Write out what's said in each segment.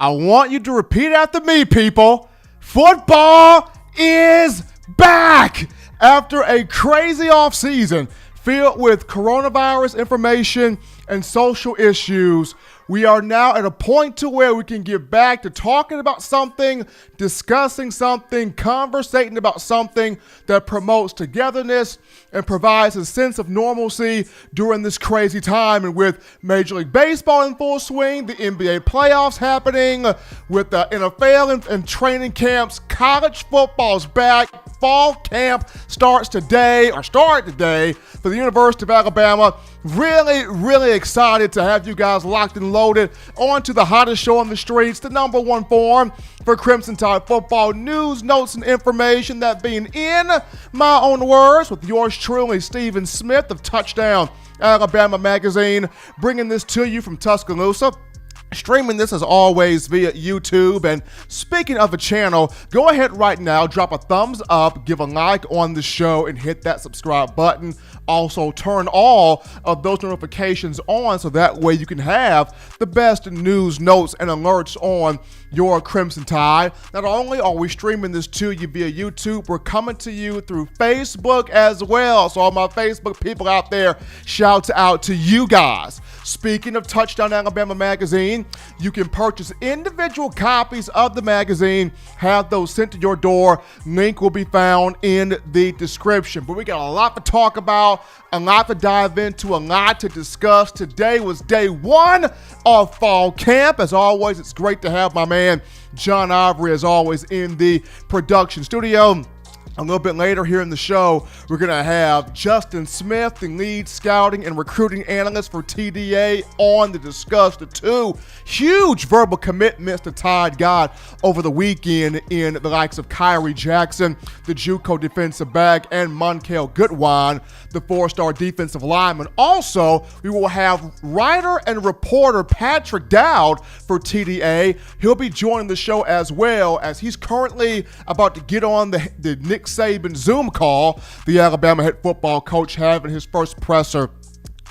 I want you to repeat after me, people. Football is back after a crazy offseason filled with coronavirus information and social issues. We are now at a point to where we can get back to talking about something, discussing something, conversating about something that promotes togetherness and provides a sense of normalcy during this crazy time. And with Major League Baseball in full swing, the NBA playoffs happening, with the NFL and training camps, college football's back. Fall camp started today for the University of Alabama. Really excited to have you guys locked and loaded onto the hottest show on the streets, the number one forum for Crimson Tide football news, notes, and information. That being in my own words, with yours truly, Justin Smith of Touchdown Alabama Magazine, bringing this to you from Tuscaloosa. Streaming this as always via YouTube. And speaking of a channel, go ahead right now, drop a thumbs up, give a like on the show, and hit that subscribe button. Also, turn all of those notifications on so that way you can have the best news, notes, and alerts on your Crimson Tide. Not only are we streaming this to you via YouTube, we're coming to you through Facebook as well. So all my Facebook people out there, shouts out to you guys. Speaking of Touchdown Alabama Magazine, you can purchase individual copies of the magazine, have those sent to your door. Link will be found in the description. But we got a lot to talk about, a lot to dive into, a lot to discuss. Today was day one of fall camp. As always, it's great to have my man John Ivory, as always, in the production studio. A little bit later here in the show, we're going to have Justin Smith, the lead scouting and recruiting analyst for TDA, on to discuss the two huge verbal commitments the Tide got over the weekend in the likes of Kyrie Jackson, the JUCO defensive back, and Monkel Goodwine, the four-star defensive lineman. Also, we will have writer and reporter Patrick Dowd for TDA. He'll be joining the show as well, as he's currently about to get on the Nick Saban Zoom call, the Alabama head football coach having his first presser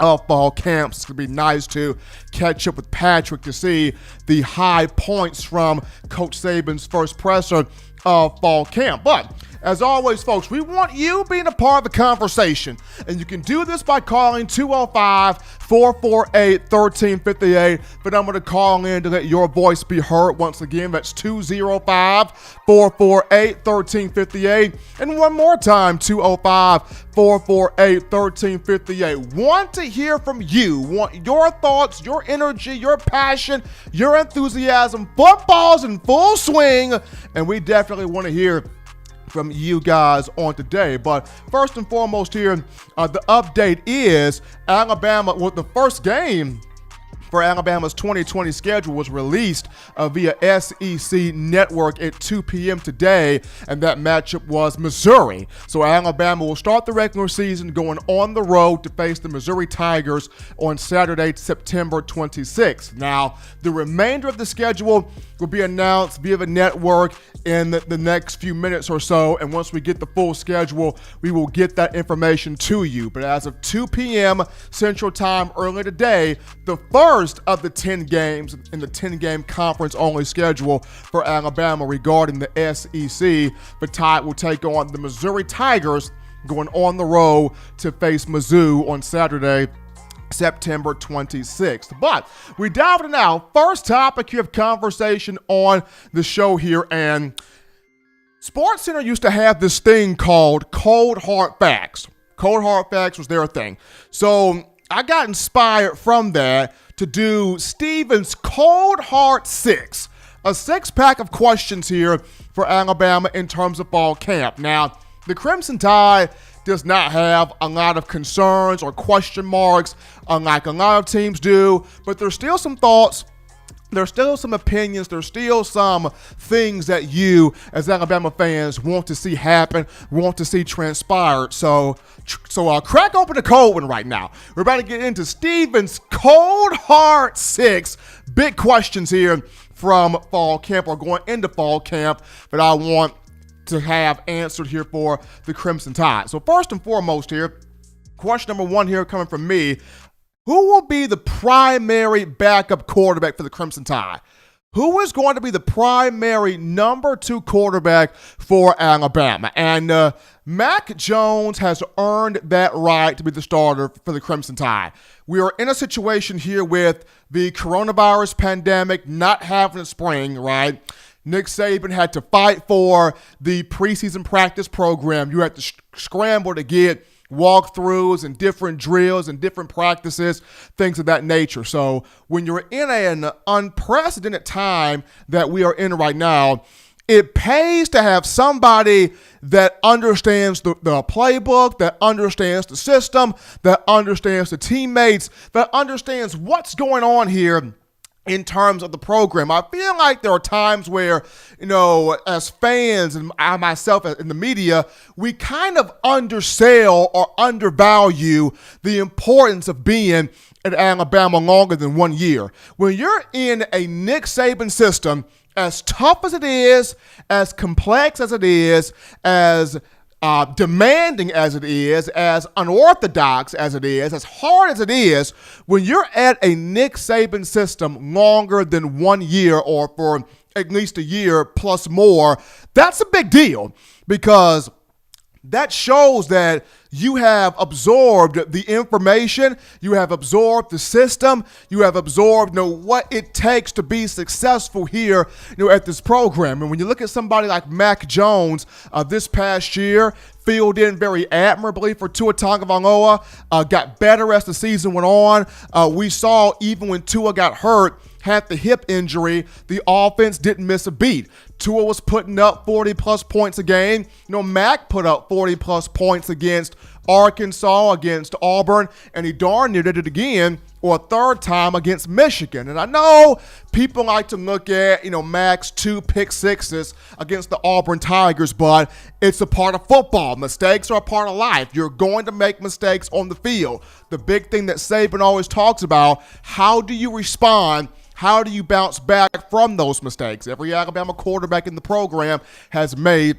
of fall camps. It's going to be nice to catch up with Patrick to see the high points from Coach Saban's first presser of fall camp. But as always, folks, we want you being a part of the conversation, and you can do this by calling 205-448-1358. The number to call in to let your voice be heard. Once again, that's 205-448-1358. And one more time, 205-448-1358. Want to hear from you. Want your thoughts, your energy, your passion, your enthusiasm. Football's in full swing, and we definitely want to hear from you guys on today. But first and foremost here, the update is Alabama, well, the first game for Alabama's 2020 schedule was released via SEC Network at 2 p.m. today, and that matchup was Missouri. So Alabama will start the regular season going on the road to face the Missouri Tigers on Saturday, September 26th. Now, the remainder of the schedule will be announced via the network in the next few minutes or so, and once we get the full schedule, we will get that information to you. But as of 2 p.m. Central Time earlier today, the first of the 10 games in the 10-game conference-only schedule for Alabama regarding the SEC, the Tide will take on the Missouri Tigers going on the road to face Mizzou on Saturday, September 26th. But we dive in now. First topic of conversation on the show here, and SportsCenter used to have this thing called Cold Hard Facts. Cold Hard Facts was their thing. So I got inspired from that to do Steven's Cold Hard Six, a six-pack of questions here for Alabama in terms of fall camp. Now, the Crimson Tide does not have a lot of concerns or question marks, unlike a lot of teams do, but there's still some thoughts, there's still some opinions, there's still some things that you, as Alabama fans, want to see happen, want to see transpired. So crack open the cold one right now. We're about to get into Steven's Cold Hard Six. Big questions here from fall camp, or going into fall camp, that I want to have answered here for the Crimson Tide. So first and foremost here, question number one here coming from me: who will be the primary backup quarterback for the Crimson Tide? who is going to be the primary number 2 quarterback for Alabama. And Mac Jones has earned that right to be the starter for the Crimson Tide. We are in a situation here with the coronavirus pandemic not having a spring, right? Nick Saban had to fight for the preseason practice program. You had to scramble to get walkthroughs and different drills and different practices, things of that nature. So when you're in an unprecedented time that we are in right now, it pays to have somebody that understands the playbook, that understands the system, that understands the teammates, that understands what's going on here in terms of the program. I feel like there are times where, as fans and I myself in the media, we kind of undersell or undervalue the importance of being at Alabama longer than 1 year. When you're in a Nick Saban system, as tough as it is, as complex as it is, as demanding as it is, as unorthodox as it is, as hard as it is, when you're at a Nick Saban system longer than 1 year or for at least a year plus more, that's a big deal because that shows that you have absorbed the information, you have absorbed the system, you have absorbed what it takes to be successful here at this program. And when you look at somebody like Mac Jones this past year, filled in very admirably for Tua Tagovailoa, got better as the season went on. We saw even when Tua got hurt, had the hip injury, the offense didn't miss a beat. Tua was putting up 40-plus points a game. Mac put up 40-plus points against Arkansas, against Auburn, and he darn near did it again or a third time against Michigan. And I know people like to look at, Mac's 2 pick sixes against the Auburn Tigers, but it's a part of football. Mistakes are a part of life. You're going to make mistakes on the field. The big thing that Saban always talks about, how do you respond? How do you bounce back from those mistakes? Every Alabama quarterback in the program has made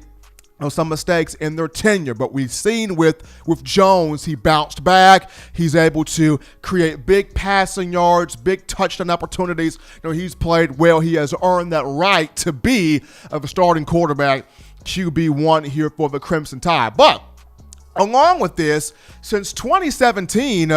some mistakes in their tenure, but we've seen with Jones, he bounced back. He's able to create big passing yards, big touchdown opportunities. He's played well. He has earned that right to be a starting quarterback, QB1 here for the Crimson Tide. But along with this, since 2017,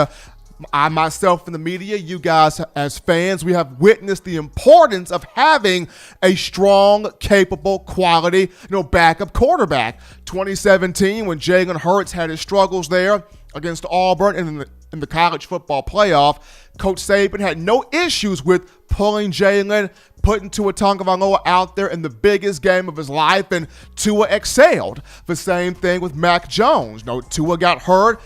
I myself in the media, you guys as fans, we have witnessed the importance of having a strong, capable, quality, backup quarterback. 2017, when Jalen Hurts had his struggles there against Auburn in the college football playoff, Coach Saban had no issues with pulling Jalen, putting Tua Tagovailoa out there in the biggest game of his life, and Tua excelled. The same thing with Mac Jones. Tua got hurt.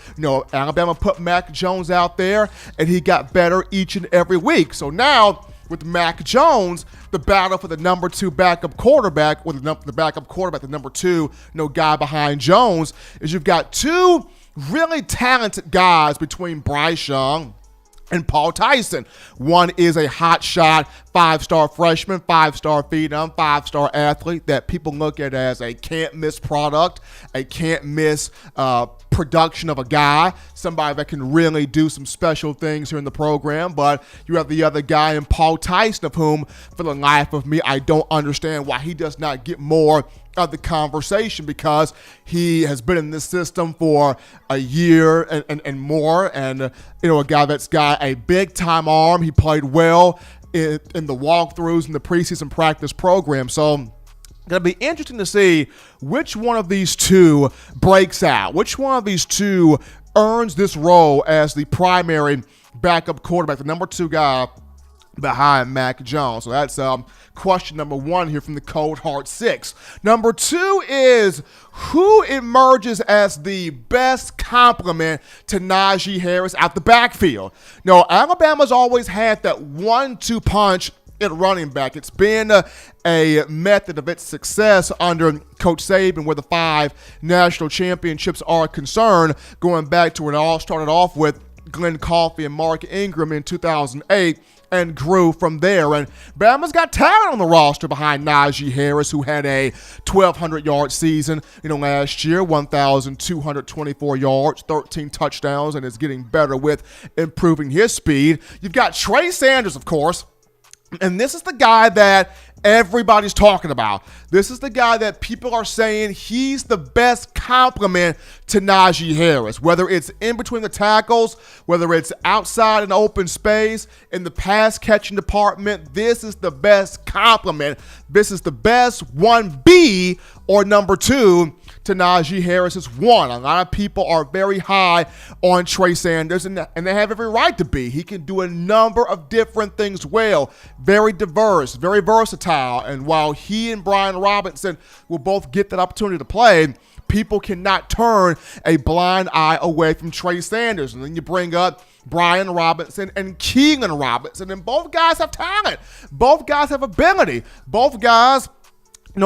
Alabama put Mac Jones out there, and he got better each and every week. So now, with Mac Jones, the battle for the number 2 backup quarterback, or the backup quarterback, the number 2 guy behind Jones, is you've got 2 really talented guys between Bryce Young and Paul Tyson. One is a hotshot 5-star freshman, 5-star phenom, 5-star athlete that people look at as a can't-miss product, a can't-miss production of a guy, somebody that can really do some special things here in the program. But you have the other guy in Paul Tyson, of whom, for the life of me, I don't understand why he does not get more of the conversation, because he has been in this system for a year and more, and a guy that's got a big time arm. He played well in the walkthroughs in the preseason practice program. So going to be interesting to see which one of these 2 breaks out, which one of these 2 earns this role as the primary backup quarterback, the number 2 guy behind Mac Jones. So that's question number 1 here from the Cold Hard 6. Number 2 is, who emerges as the best complement to Najee Harris out the backfield? Alabama's always had that 1-2 punch at running back. It's been a method of its success under Coach Saban, where the 5 national championships are concerned, going back to when it all started off with Glenn Coffey and Mark Ingram in 2008, and grew from there. And Bama's got talent on the roster behind Najee Harris, who had a 1,200-yard season, last year, 1,224 yards, 13 touchdowns, and is getting better with improving his speed. You've got Trey Sanders, of course, And this is the guy that everybody's talking about. This is the guy that people are saying he's the best complement to Najee Harris, whether it's in between the tackles, whether it's outside in open space, in the pass catching department. This is the best complement. This is the best 1B or number 2 to Najee Harris is 1. A lot of people are very high on Trey Sanders, and they have every right to be. He can do a number of different things well. Very diverse, very versatile. And while he and Brian Robinson will both get that opportunity to play, people cannot turn a blind eye away from Trey Sanders. And then you bring up Brian Robinson and Keegan Robinson, and both guys have talent. Both guys have ability. Both guys,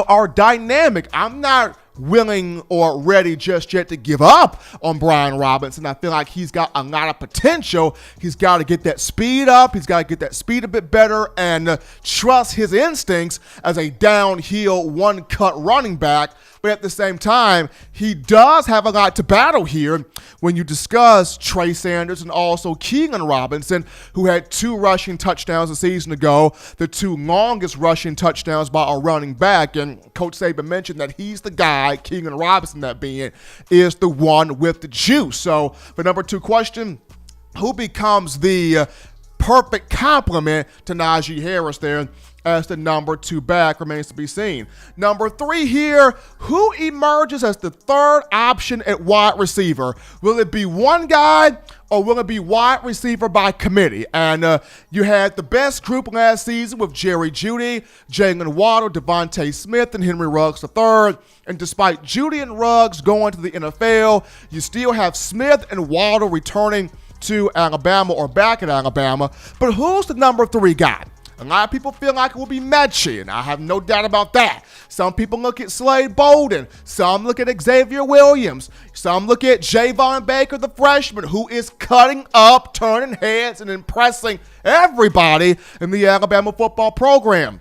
are dynamic. I'm not willing or ready just yet to give up on Brian Robinson. I feel like he's got a lot of potential. He's got to get that speed up. He's got to get that speed a bit better and trust his instincts as a downhill one-cut running back. But at the same time, he does have a lot to battle here when you discuss Trey Sanders and also Keegan Robinson, who had 2 rushing touchdowns a season ago, the 2 longest rushing touchdowns by a running back. And Coach Saban mentioned that he's the guy, Keegan Robinson that being, is the one with the juice. So the number 2 question, who becomes the perfect complement to Najee Harris there as the number 2 back remains to be seen. Number 3 here, who emerges as the 3rd option at wide receiver? Will it be one guy or will it be wide receiver by committee? And you had the best group last season with Jerry Jeudy, Jalen Waddle, Devontae Smith, and Henry Ruggs III. And despite Jeudy and Ruggs going to the NFL, you still have Smith and Waddle returning to Alabama or back at Alabama. But who's the number 3 guy? A lot of people feel like it will be Mechie, and I have no doubt about that. Some people look at Slade Bolden. Some look at Xavier Williams. Some look at Javon Baker, the freshman, who is cutting up, turning heads, and impressing everybody in the Alabama football program.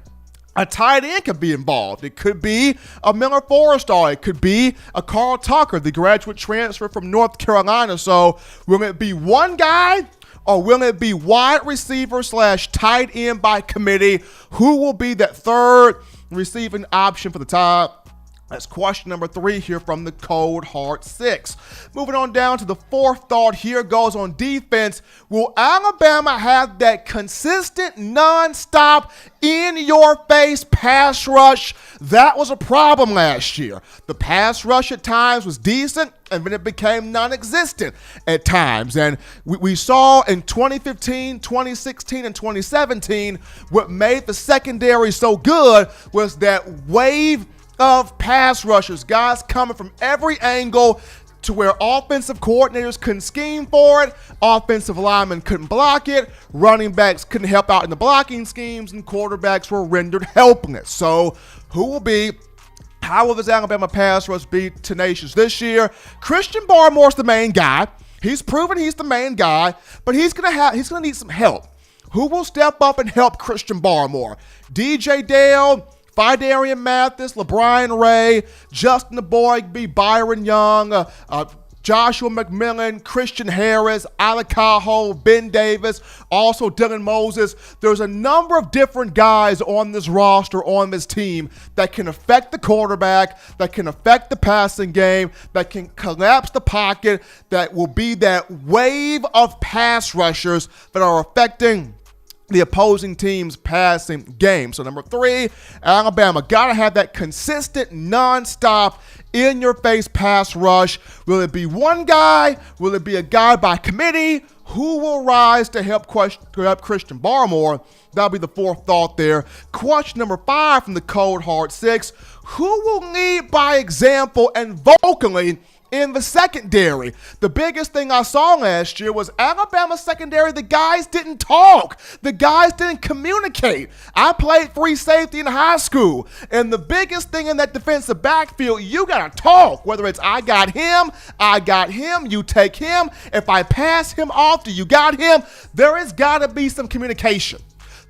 A tight end could be involved. It could be a Miller Forrestall. It could be a Carl Tucker, the graduate transfer from North Carolina. So will it be one guy or will it be wide receiver / tight end by committee? Who will be that 3rd receiving option for the Tide? That's question number 3 here from the Cold Hard 6. Moving on down to the 4th thought here goes on defense. Will Alabama have that consistent, non-stop, in-your-face pass rush? That was a problem last year. The pass rush at times was decent, and then it became non-existent at times. And we saw in 2015, 2016, and 2017, what made the secondary so good was that wave of pass rushers, guys coming from every angle to where offensive coordinators couldn't scheme for it, offensive linemen couldn't block it, running backs couldn't help out in the blocking schemes, and quarterbacks were rendered helpless. So how will this Alabama pass rush be tenacious this year? Christian Barmore's the main guy. He's proven he's the main guy, but he's gonna need some help. Who will step up and help Christian Barmore? DJ Dale, Fidarian Mathis, LeBron Ray, Justin Boyd, Byron Young, Joshua McMillan, Christian Harris, Alec Cajo, Ben Davis, also Dylan Moses. There's a number of different guys on this roster, on this team, that can affect the quarterback, that can affect the passing game, that can collapse the pocket, that will be that wave of pass rushers that are affecting the opposing team's passing game. So number 3, Alabama got to have that consistent, non-stop, in-your-face pass rush. Will it be one guy? Will it be a guy by committee? Who will rise to help Christian Barmore? That'll be the 4th thought there. Question number 5 from the Cold Hard 6. Who will lead by example and vocally in the secondary? The biggest thing I saw last year was Alabama secondary. The guys didn't talk. The guys didn't communicate. I played free safety in high school, and the biggest thing in that defensive backfield, you got to talk. Whether it's I got him, you take him. If I pass him off, do you got him? There has got to be some communication.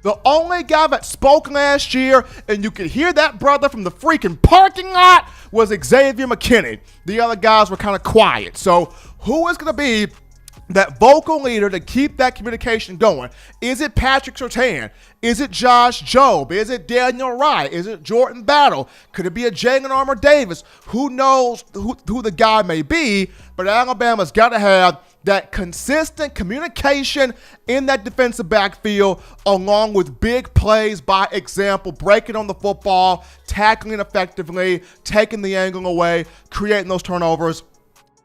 The only guy that spoke last year, and you could hear that brother from the freaking parking lot, was Xavier McKinney. The other guys were kind of quiet. So who is going to be that vocal leader to keep that communication going? Is it Patrick Surtain? Is it Josh Jobe? Is it Daniel Wright? Is it Jordan Battle? Could it be a Jalen Armour Davis? Who knows who the guy may be, but Alabama's got to have that consistent communication in that defensive backfield, along with big plays by example, breaking on the football, tackling effectively, taking the angle away, creating those turnovers.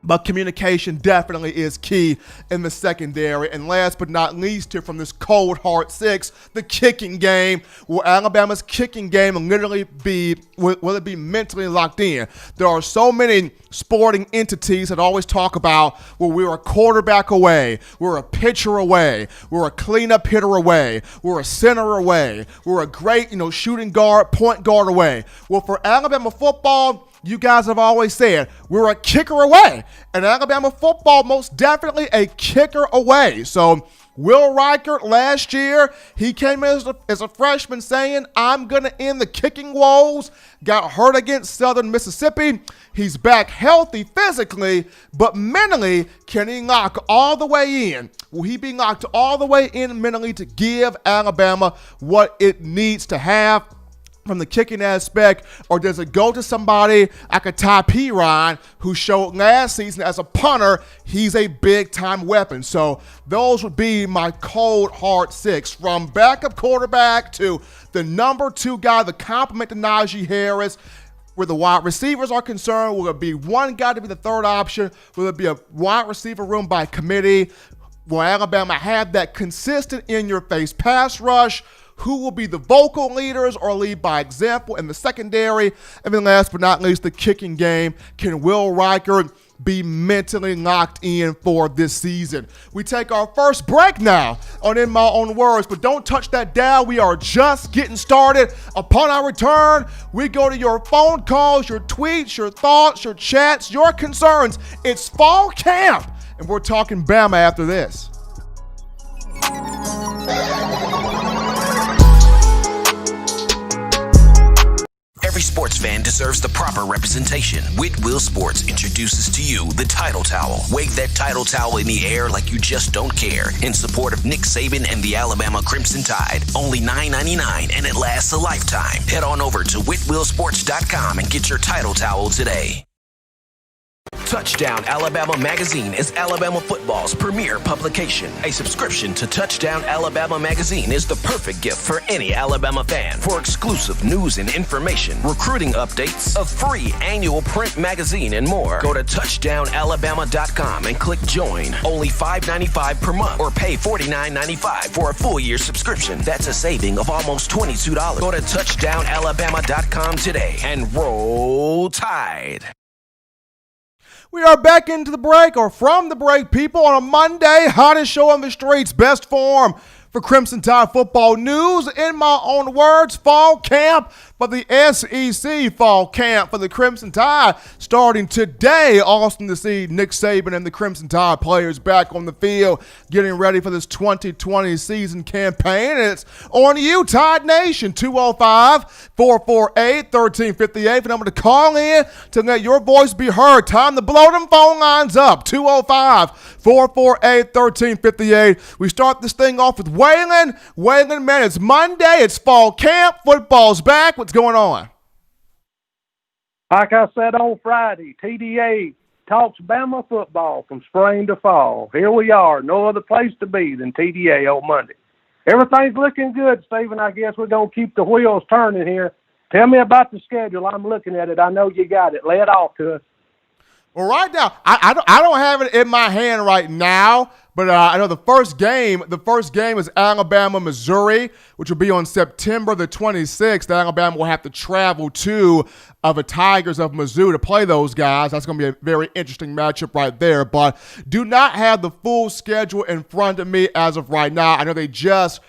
But communication definitely is key in the secondary. And last but not least here from this cold hard six, the kicking game. Will Alabama's kicking game literally will it be mentally locked in? There are so many sporting entities that always talk about, well, we're a quarterback away, we're a pitcher away, we're a cleanup hitter away, we're a center away, we're a great, shooting guard, point guard away. Well, for Alabama football, you guys have always said we're a kicker away, and Alabama football most definitely a kicker away. So Will Reichert last year, he came in as a freshman saying, I'm going to end the kicking woes. Got hurt against Southern Mississippi. He's back healthy physically, but mentally, can he lock all the way in? Will he be locked all the way in mentally to give Alabama what it needs to have from the kicking aspect, or does it go to somebody like a Ty Perine who showed last season as a punter he's a big-time weapon? So those would be my cold, hard six, from backup quarterback to the number 2 guy, the complement to Najee Harris. Where the wide receivers are concerned, will it be one guy to be the third option? Will it be a wide receiver room by committee? Will Alabama have that consistent in-your-face pass rush? Who will be the vocal leaders or lead by example in the secondary? And then last but not least, the kicking game. Can Will Reichert be mentally locked in for this season? We take our first break now on In My Own Words, but don't touch that dial. We are just getting started. Upon our return, we go to your phone calls, your tweets, your thoughts, your chats, your concerns. It's fall camp, and we're talking Bama after this. Every sports fan deserves the proper representation. Whitwell Sports introduces to you the Title Towel. Wave that Title Towel in the air like you just don't care, in support of Nick Saban and the Alabama Crimson Tide. Only $9.99, and it lasts a lifetime. Head on over to whitwellsports.com and get your Title Towel today. Touchdown Alabama Magazine is Alabama football's premier publication. A subscription to Touchdown Alabama Magazine is the perfect gift for any Alabama fan. For exclusive news and information, recruiting updates, a free annual print magazine, and more, go to touchdownalabama.com and click join. Only $5.95 per month, or pay $49.95 for a full year subscription. That's a saving of almost $22. Go to touchdownalabama.com today and roll Tide. We are back into the break, or from the break, people, on a Monday. Hottest show on the streets, best form for Crimson Tide football news. In my own words, fall camp for the SEC, fall camp for the Crimson Tide starting today. Awesome to see Nick Saban and the Crimson Tide players back on the field, getting ready for this 2020 season campaign. And it's on you, Tide Nation. 205-448-1358 for number to call in to let your voice be heard. Time to blow them phone lines up. 205-448-1358. We start this thing off with Waylon. Waylon, man, it's Monday. It's fall camp. Football's back. What's going on? Like I said on Friday, TDA talks Bama football from spring to fall. Here we are. No other place to be than TDA on Monday. Everything's looking good, Stephen. I guess we're going to keep the wheels turning here. Tell me about the schedule. I'm looking at it. I know you got it. Lay it off to us. Well, right now, I don't have it in my hand right now, but I know the first game is Alabama-Missouri, which will be on September the 26th. Alabama will have to travel to the Tigers of Mizzou to play those guys. That's going to be a very interesting matchup right there, but do not have the full schedule in front of me as of right now. I know they just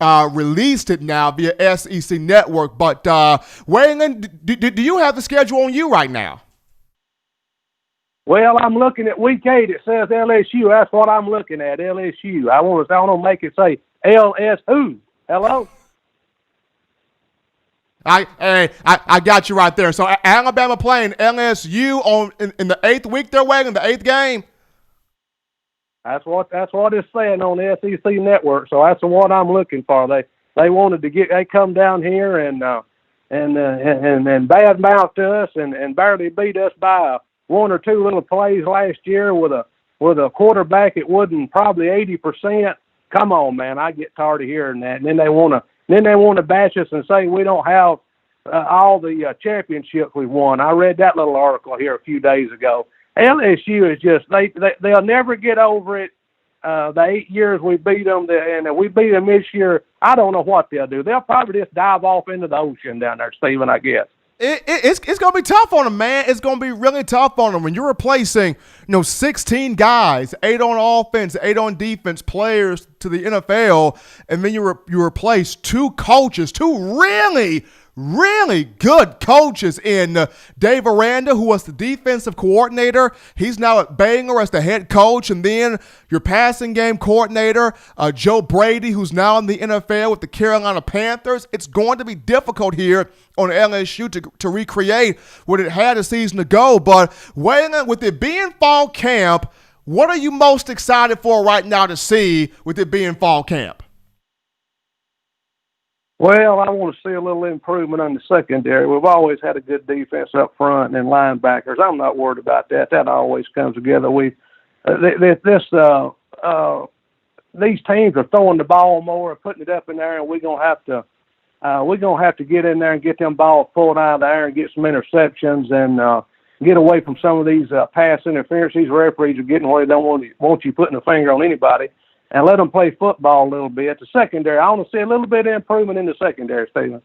released it now via SEC Network, but Waylon, do you have the schedule on you right now? Well, I'm looking at week 8. It says LSU. That's what I'm looking at, LSU. I want to make it say LSU. Hello? I got you right there. So Alabama playing LSU in the 8th week they're waiting, the 8th game? That's what it's saying on the SEC network. So that's what I'm looking for. They wanted to they come down here and bad mouthed us and barely beat us by one or two little plays last year with a quarterback that wasn't probably 80%. Come on, man! I get tired of hearing that. And then they want to bash us and say we don't have all the championships we won. I read that little article here a few days ago. LSU is just they'll never get over it. The 8 years we beat them, and we beat them this year. I don't know what they'll do. They'll probably just dive off into the ocean down there, Stephen, I guess. It's going to be tough on them, man. It's going to be really tough on them when you're replacing 16 guys, 8 on offense, 8 on defense players to the NFL, and then you replace 2 coaches, 2 really good coaches in Dave Aranda, who was the defensive coordinator. He's now at Bangor as the head coach. And then your passing game coordinator, Joe Brady, who's now in the NFL with the Carolina Panthers. It's going to be difficult here on LSU to recreate what it had a season ago. But Waylon, with it being fall camp, what are you most excited for right now to see with it being fall camp? Well, I want to see a little improvement on the secondary. We've always had a good defense up front and linebackers. I'm not worried about that. That always comes together. These teams are throwing the ball more and putting it up in there, and we're gonna have to get in there and get them balls pulled out of the air and get some interceptions and get away from some of these pass interference. These referees are getting where they don't want you putting a finger on anybody. And let them play football a little bit. The secondary, I want to see a little bit of improvement in the secondary, Stephen.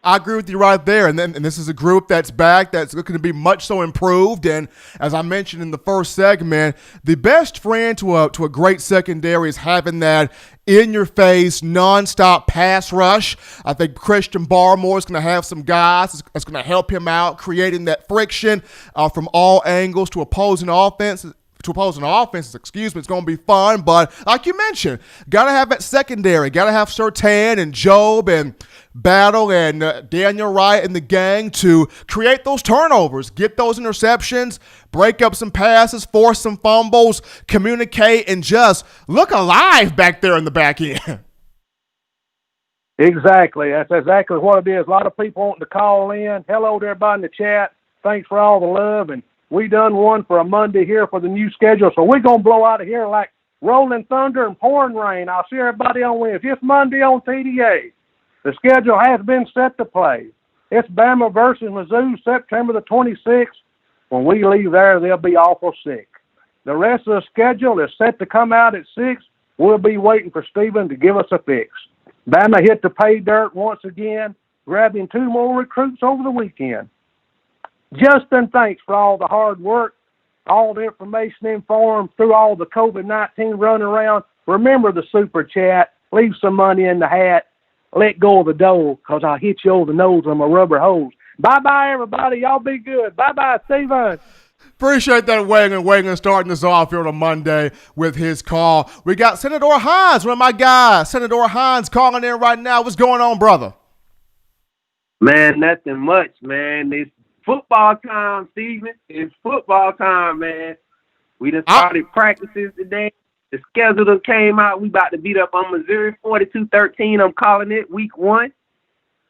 I agree with you right there. And this is a group that's back that's looking to be much so improved. And as I mentioned in the first segment, the best friend to a great secondary is having that in-your-face, nonstop pass rush. I think Christian Barmore is going to have some guys that's going to help him out, creating that friction from all angles to opposing offenses. It's going to be fun. But like you mentioned, got to have that secondary. Got to have Surtain and Job and Battle and Daniel Wright and the gang to create those turnovers, get those interceptions, break up some passes, force some fumbles, communicate, and just look alive back there in the back end. Exactly. That's exactly what it is. A lot of people wanting to call in. Hello to everybody in the chat. Thanks for all the love. And we done one for a Monday here for the new schedule, so we're going to blow out of here like rolling thunder and pouring rain. I'll see everybody on Wednesday. It's Monday on TDA. The schedule has been set to play. It's Bama versus Mizzou, September the 26th. When we leave there, they'll be awful sick. The rest of the schedule is set to come out at 6. We'll be waiting for Stephen to give us a fix. Bama hit the pay dirt once again, grabbing 2 more recruits over the weekend. Justin, thanks for all the hard work, all the information informed through all the COVID-19 running around. Remember the super chat. Leave some money in the hat. Let go of the dough, because I'll hit you over the nose with my rubber hose. Bye-bye, everybody. Y'all be good. Bye-bye, Stephen. Appreciate that, Waylon starting us off here on a Monday with his call. We got Senator Hines, one of my guys. Senator Hines calling in right now. What's going on, brother? Man, nothing much, man. It's football time, Steven. It's football time, man. We just started practices today. The schedule that came out. We about to beat up on Missouri 42-13. I'm calling it week 1.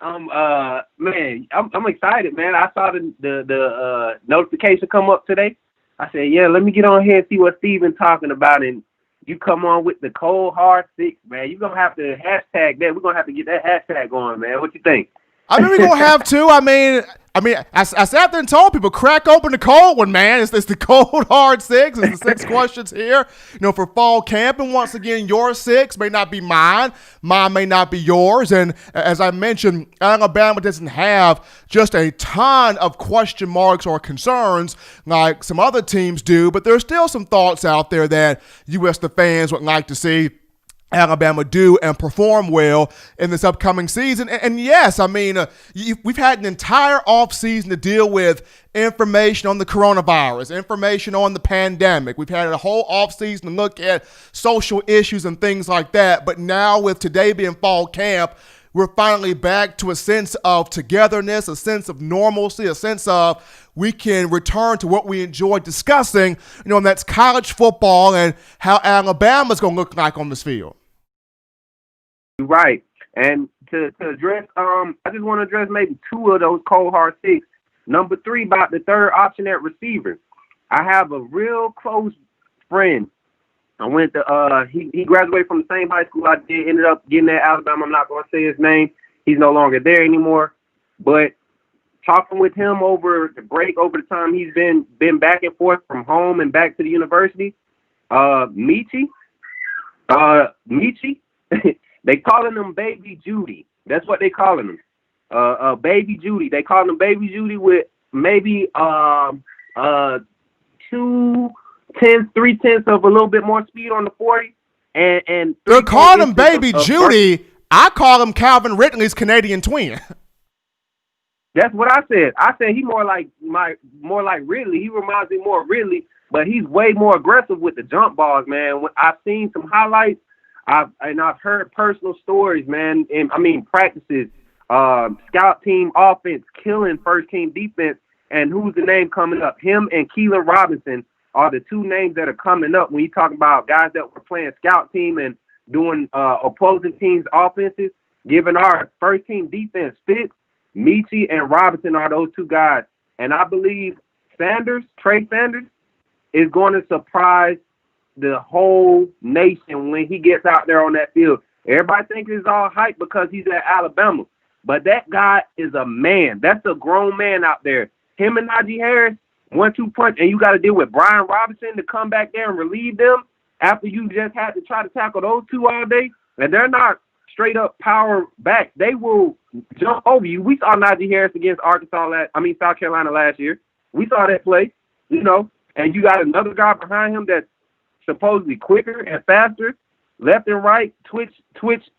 Man, I'm excited, man. I saw the notification come up today. I said, yeah, let me get on here and see what Steven's talking about. And you come on with the cold hard 6, man. You're going to have to hashtag that. We're going to have to get that hashtag going, man. What you think? I mean, we're going to have to. I mean, I sat there and told people, crack open the cold one, man. It's the cold hard 6. It's the 6 questions here, for fall camp. And once again, your 6 may not be mine. Mine may not be yours. And as I mentioned, Alabama doesn't have just a ton of question marks or concerns like some other teams do, but there's still some thoughts out there that U.S. the fans would like to see Alabama do and perform well in this upcoming season. And yes, I mean, we've had an entire offseason to deal with information on the coronavirus, information on the pandemic. We've had a whole offseason to look at social issues and things like that. But now with today being fall camp, we're finally back to a sense of togetherness, a sense of normalcy, a sense of we can return to what we enjoy discussing, and that's college football and how Alabama's going to look like on this field. Right. And to address, I just want to address maybe two of those cold hard takes. Number 3, about the third option at receiver. I have a real close friend. I went to he graduated from the same high school I did, ended up getting at Alabama. I'm not going to say his name. He's no longer there anymore. But talking with him over the break, over the time he's been back and forth from home and back to the university, Michi, they calling him Baby Judy. That's what they calling him. Baby Judy. They call him Baby Judy with maybe 3/10 of a little bit more speed on the 40. And they're calling him Baby Judy. I call him Calvin Ridley's Canadian twin. That's what I said. I said he more like Ridley. He reminds me more of Ridley, but he's way more aggressive with the jump balls, man. I've seen some highlights. I've heard personal stories, man. And I mean practices, scout team offense, killing first team defense. And who's the name coming up? Him and Keelan Robinson are the two names that are coming up when you talk about guys that were playing scout team and doing opposing teams' offenses. Given our first team defense fits, Michi and Robinson are those two guys. And I believe Trey Sanders, is going to surprise the whole nation when he gets out there on that field. Everybody thinks it's all hype because he's at Alabama. But that guy is a man. That's a grown man out there. Him and Najee Harris, 1-2 punch, and you got to deal with Brian Robinson to come back there and relieve them after you just had to try to tackle those two all day. And they're not straight up power back. They will jump over you. We saw Najee Harris against South Carolina last year. We saw that play, and you got another guy behind him that's supposedly quicker and faster, left and right. Twitch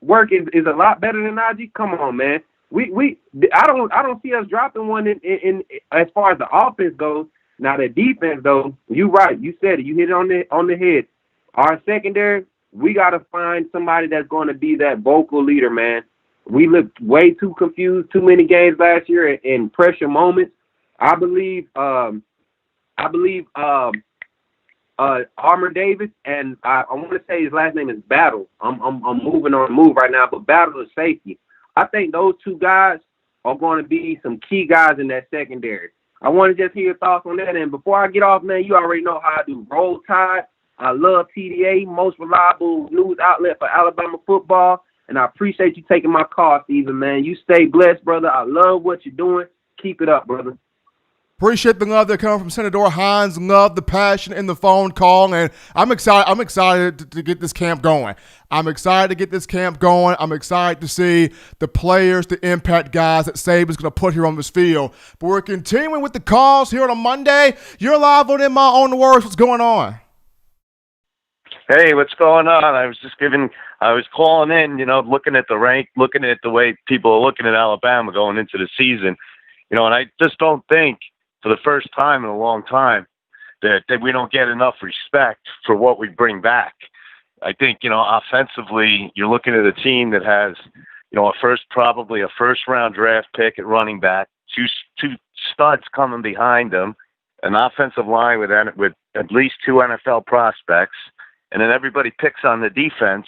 work is a lot better than Najee. Come on, man. I don't see us dropping one in as far as the offense goes. Now the defense though, you right. You said it. You hit it on the head. Our secondary, we got to find somebody that's going to be that vocal leader, man. We looked way too confused, too many games last year in pressure moments. I believe Armour Davis, and I want to say his last name is Battle. I'm moving on the move right now, but Battle is safety. I think those two guys are going to be some key guys in that secondary. I want to just hear your thoughts on that. And before I get off, man, you already know how I do. Roll Tide. I love TDA, most reliable news outlet for Alabama football. And I appreciate you taking my call, Steven, man. You stay blessed, brother. I love what you're doing. Keep it up, brother. Appreciate the love that comes from Senator Hines. Love the passion in the phone call, and I'm excited to get this camp going. I'm excited to see the players, the impact guys that Saban's going to put here on this field. But we're continuing with the calls here on a Monday. You're live on In My Own Words. What's going on? Hey, what's going on? I was calling in, looking at the rank, looking at the way people are looking at Alabama going into the season, and I just don't think, for the first time in a long time, that we don't get enough respect for what we bring back. I think, offensively, you're looking at a team that has, probably a first-round draft pick at running back, two studs coming behind them, an offensive line with at least 2 NFL prospects, and then everybody picks on the defense.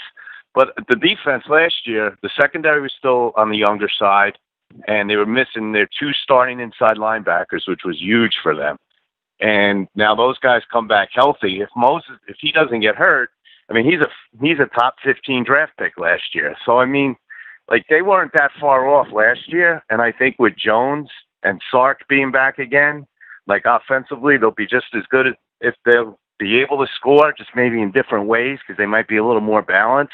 But the defense last year, the secondary was still on the younger side, and they were missing their 2 starting inside linebackers, which was huge for them. And now those guys come back healthy. If he doesn't get hurt, he's a top 15 draft pick last year. So, they weren't that far off last year. And I think with Jones and Sark being back again, offensively, they'll be just as good if they'll be able to score, just maybe in different ways because they might be a little more balanced.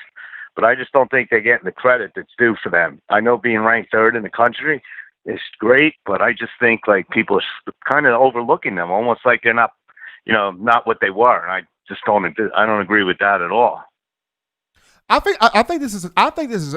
But I just don't think they're getting the credit that's due for them. I know being ranked 3rd in the country is great, but I just think people are kind of overlooking them, almost like they're not, not what they were. And I don't agree with that at all. I think this is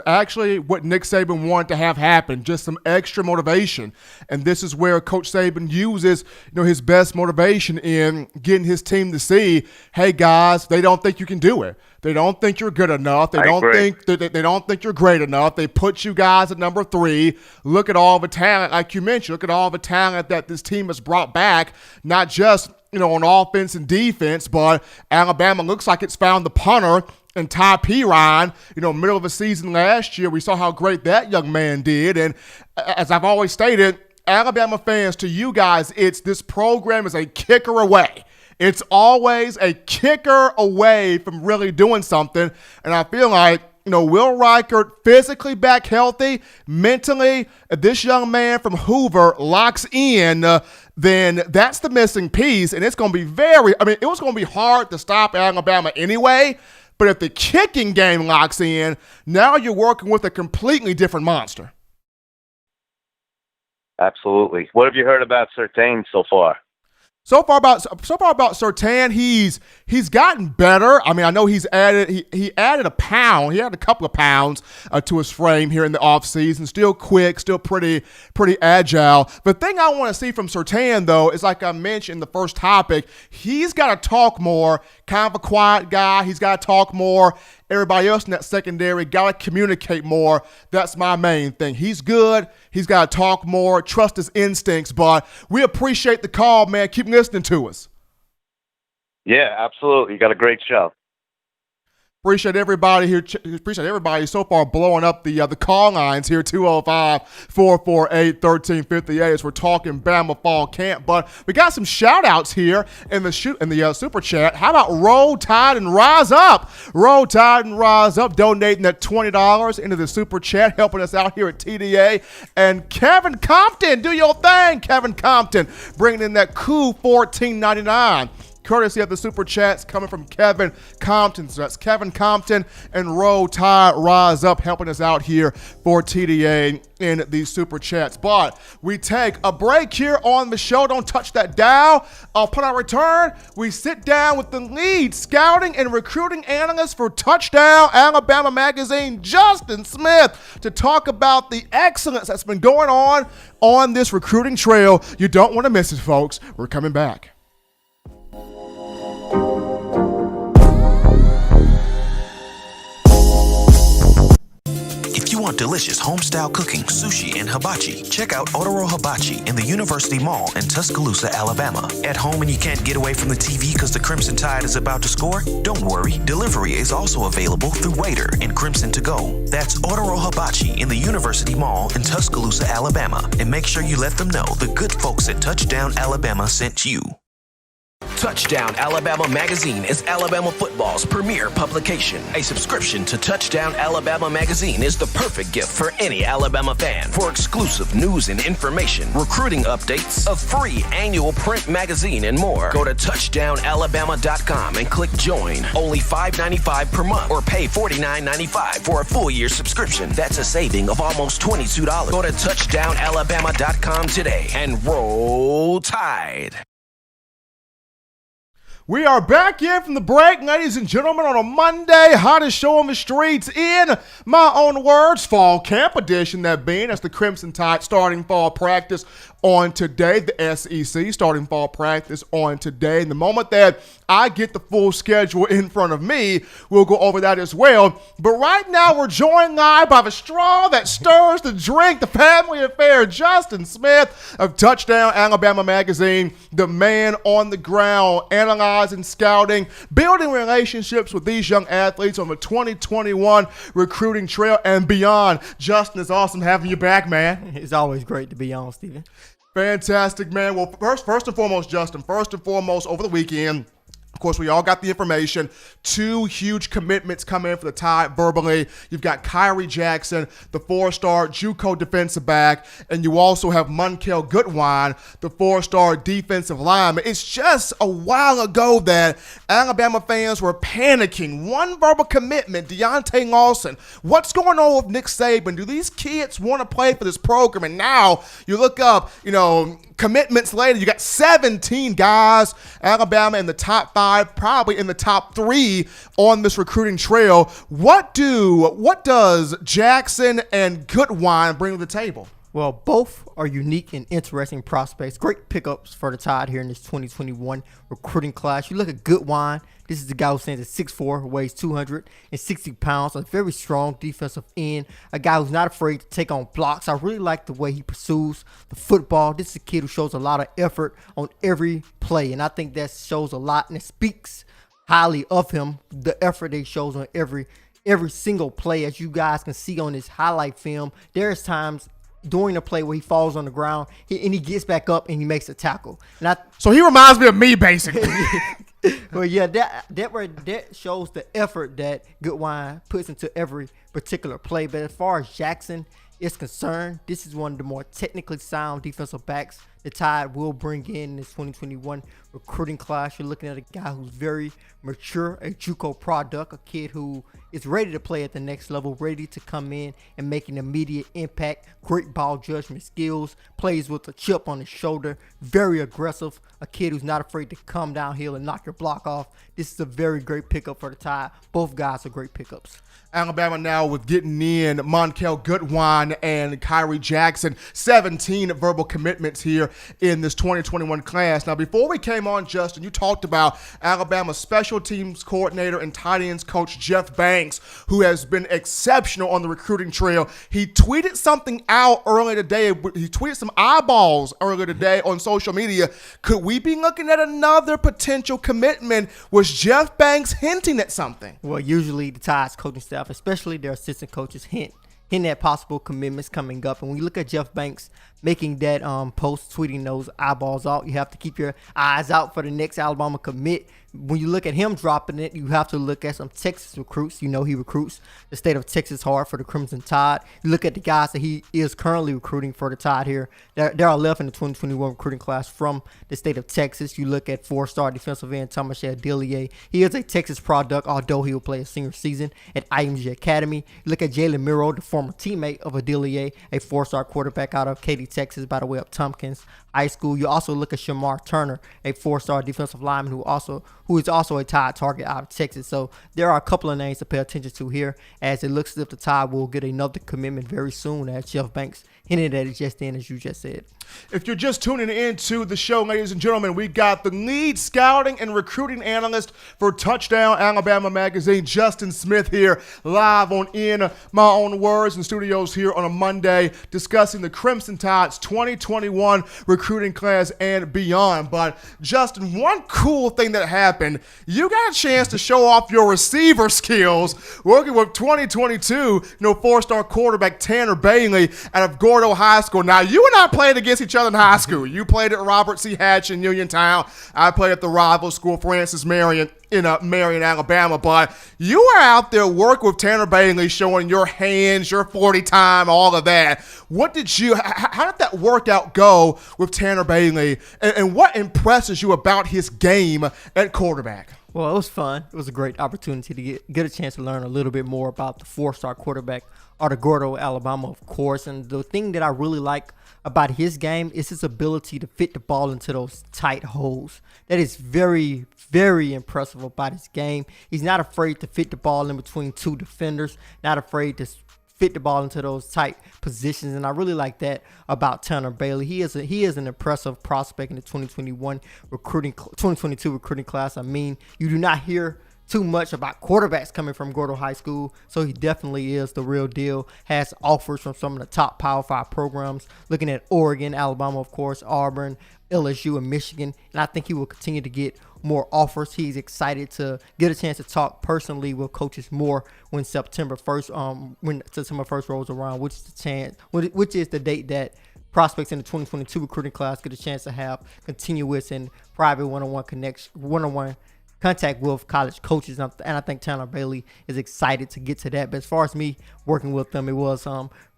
actually what Nick Saban wanted to have happen, just some extra motivation. And this is where Coach Saban uses, his best motivation in getting his team to see, hey guys, they don't think you can do it. They don't think you're good enough. They don't think you're great enough. They put you guys at number 3. Look at all the talent, like you mentioned. Look at all the talent that this team has brought back, not just on offense and defense, but Alabama looks like it's found the punter and Ty Perine, middle of the season last year. We saw how great that young man did. And as I've always stated, Alabama fans, to you guys, this program is a kicker away. It's always a kicker away from really doing something. And I feel like, Will Reichert physically back healthy, mentally, if this young man from Hoover locks in, then that's the missing piece. And it's going to be it was going to be hard to stop Alabama anyway. But if the kicking game locks in, now you're working with a completely different monster. Absolutely. What have you heard about Surtain so far? So far about Surtain, he's gotten better. I mean, I know he added a pound. He had a couple of pounds to his frame here in the offseason. Still quick, still pretty agile. The thing I want to see from Surtain, though, is like I mentioned in the first topic, he's got to talk more. Kind of a quiet guy. He's got to talk more. Everybody else in that secondary got to communicate more. That's my main thing. He's good. He's got to talk more, trust his instincts, but we appreciate the call, man. Keep listening to us. Yeah, absolutely. You got a great show. Appreciate everybody here. Appreciate everybody so far blowing up the call lines here, 205-448-1358 as we're talking Bama fall camp. But we got some shout outs here in the super chat. How about Roll Tide and Rise Up? Roll Tide and Rise Up donating that $20 into the super chat, helping us out here at TDA. And Kevin Compton, do your thing, Kevin Compton, bringing in that cool $14.99. Courtesy of the super chats coming from Kevin Compton. So that's Kevin Compton and Roll Tide Rise Up helping us out here for TDA in these super chats. But we take a break here on the show. Don't touch that dial. Upon our return, we sit down with the lead scouting and recruiting analyst for Touchdown Alabama magazine, Justin Smith, to talk about the excellence that's been going on this recruiting trail. You don't want to miss it, folks. We're coming back. If you want delicious home-style cooking, sushi, and hibachi, check out Otoro Hibachi in the University Mall in Tuscaloosa, Alabama. At home and you can't get away from the TV because the Crimson Tide is about to score? Don't worry, delivery is also available through Waitr and Crimson2go. That's Otoro Hibachi in the University Mall in Tuscaloosa, Alabama. And make sure you let them know the good folks at Touchdown Alabama sent you. Touchdown Alabama magazine is Alabama football's premier publication. A subscription to Touchdown Alabama magazine is the perfect gift for any Alabama fan. For exclusive news and information, recruiting updates, a free annual print magazine, and more, go to touchdownalabama.com and click join. Only $5.95 per month or pay $49.95 for a full year subscription. That's a saving of almost $22. Go to touchdownalabama.com today and roll Tide. We are back in from the break, ladies and gentlemen, on a Monday, hottest show on the streets in my own words, fall camp edition, that being as the Crimson Tide starting fall practice on today, the SEC starting fall practice on today. And the moment that I get the full schedule in front of me, we'll go over that as well. But right now, we're joined live by the straw that stirs the drink, the family affair, Justin Smith of Touchdown Alabama magazine, the man on the ground, analyzing, scouting, building relationships with these young athletes on the 2021 recruiting trail and beyond. Justin, it's awesome having you back, man. It's always great to be on, Steven. Fantastic, man. Well, first and foremost, Justin, over the weekend, of course, we all got the information. 2 huge commitments come in for the Tide verbally. You've got Kyrie Jackson, the 4-star JUCO defensive back, and you also have Monkel Goodwine, the 4-star defensive lineman. It's just a while ago that Alabama fans were panicking. 1 verbal commitment, Deontay Lawson. What's going on with Nick Saban? Do these kids want to play for this program? And now you look up, commitments later, you got 17 guys, Alabama in the top 5 5, probably in the top 3 on this recruiting trail. What does Jackson and Goodwine bring to the table? Well, both are unique and interesting prospects. Great pickups for the Tide here in this 2021 recruiting class. You look at Goodwine. This is the guy who stands at 6'4", weighs 260 pounds, a very strong defensive end, a guy who's not afraid to take on blocks. I really like the way he pursues the football. This is a kid who shows a lot of effort on every play, and I think that shows a lot, and it speaks highly of him, the effort that he shows on every single play. As you guys can see on his highlight film, there's times during the play where he falls on the ground and he gets back up and he makes a tackle. So he reminds me of me, basically. Well, yeah, that shows the effort that Goodwine puts into every particular play. But as far as Jackson is concerned, this is one of the more technically sound defensive backs the Tide will bring in this 2021 recruiting class. You're looking at a guy who's very mature, a JUCO product, a kid who is ready to play at the next level, ready to come in and make an immediate impact, great ball judgment skills, plays with a chip on his shoulder, very aggressive, a kid who's not afraid to come downhill and knock your block off. This is a very great pickup for the Tide. Both guys are great pickups. Alabama now with getting in Monkel Goodwine and Kyrie Jackson, 17 verbal commitments here in this 2021 class. Now, before we came on, Justin, you talked about Alabama special teams coordinator and tight ends coach Jeff Banks, who has been exceptional on the recruiting trail. He tweeted something out earlier today. He tweeted some eyeballs earlier today on social media. Could we be looking at another potential commitment? Was Jeff Banks hinting at something? Well, usually the Tide's coaching staff, especially their assistant coaches, hint at possible commitments coming up. And when you look at Jeff Banks making that post, tweeting those eyeballs out, you have to keep your eyes out for the next Alabama commit. When you look at him dropping it, you have to look at some Texas recruits. You know he recruits the state of Texas hard for the Crimson Tide. You look at the guys that he is currently recruiting for the Tide here. There are 11 in the 2021 recruiting class from the state of Texas. You look at 4-star defensive end Thomas Dellier. He is a Texas product, although he will play a senior season at IMG Academy. You look at Jalen Miro, the former teammate of Dellier, a 4-star quarterback out of Katy, Texas, by the way of Tompkins High School. You also look at Shamar Turner, a 4-star defensive lineman who is also a Tide target out of Texas. So there are a couple of names to pay attention to here, as it looks as if the Tide will get another commitment very soon, as Jeff Banks hinted at it just then, as you just said. If you're just tuning into the show, ladies and gentlemen, we got the lead scouting and recruiting analyst for Touchdown Alabama Magazine, Justin Smith, here live on In My Own Words in studios here on a Monday, discussing the Crimson Tide's 2021 recruiting class and beyond. But Justin, one cool thing that happened, you got a chance to show off your receiver skills working with 2022, 4-star quarterback Tanner Bailey out of Gordo High School. Now, you and I played against each other in high school. You played at Robert C. Hatch in Uniontown. I played at the rival school, Francis Marion, in Marion, Alabama. But you were out there working with Tanner Bailey, showing your hands, your 40 time, all of that. How did that workout go with Tanner Bailey? And what impresses you about his game at quarterback? Well, it was fun. It was a great opportunity to get a chance to learn a little bit more about the 4-star quarterback out of Gordo, Alabama, of course. And the thing that I really like about his game is his ability to fit the ball into those tight holes. That is very, very impressive about his game. He's not afraid to fit the ball in between two defenders, not afraid to fit the ball into those tight positions, and I really like that about Tanner Bailey. He is an impressive prospect in the 2022 recruiting class. I mean, you do not hear too much about quarterbacks coming from Gordo High School, so he definitely is the real deal. Has offers from some of the top Power 5 programs, looking at Oregon, Alabama, of course, Auburn, LSU, and Michigan, and I think he will continue to get more offers. He's excited to get a chance to talk personally with coaches more when September 1st rolls around, which is the date that prospects in the 2022 recruiting class get a chance to have continuous and private one-on-one contact with college coaches, and I think Tanner Bailey is excited to get to that. But as far as me working with them, it was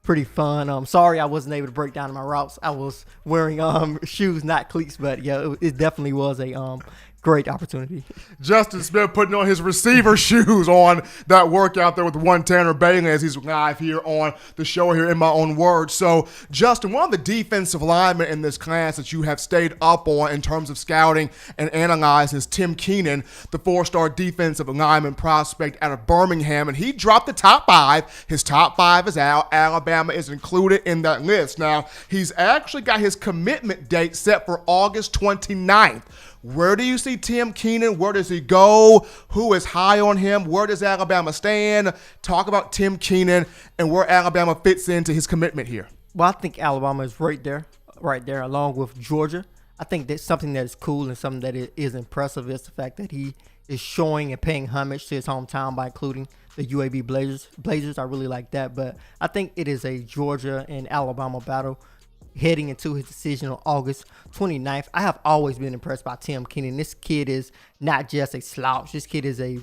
pretty fun. Sorry I wasn't able to break down my routes. I was wearing shoes, not cleats, but yeah, it definitely was a great opportunity. Justin Smith putting on his receiver shoes on that workout there with one Tanner Bailey as he's live here on the show here in my own words. So, Justin, one of the defensive linemen in this class that you have stayed up on in terms of scouting and analyzing is Tim Keenan, the 4-star defensive lineman prospect out of Birmingham, and he dropped the top 5. His top 5 is out. Alabama is included in that list. Now, he's actually got his commitment date set for August 29th. Where do you see Tim Keenan? Where does he go? Who is high on him? Where does Alabama stand? Talk about Tim Keenan and where Alabama fits into his commitment here. Well, I think Alabama is right there, along with Georgia. I think that's something that is cool and something that is impressive is the fact that he is showing and paying homage to his hometown by including the UAB Blazers. I really like that. But I think it is a Georgia and Alabama battle heading into his decision on August 29th. I have always been impressed by Tim Keenan. This kid is not just a slouch. This kid is a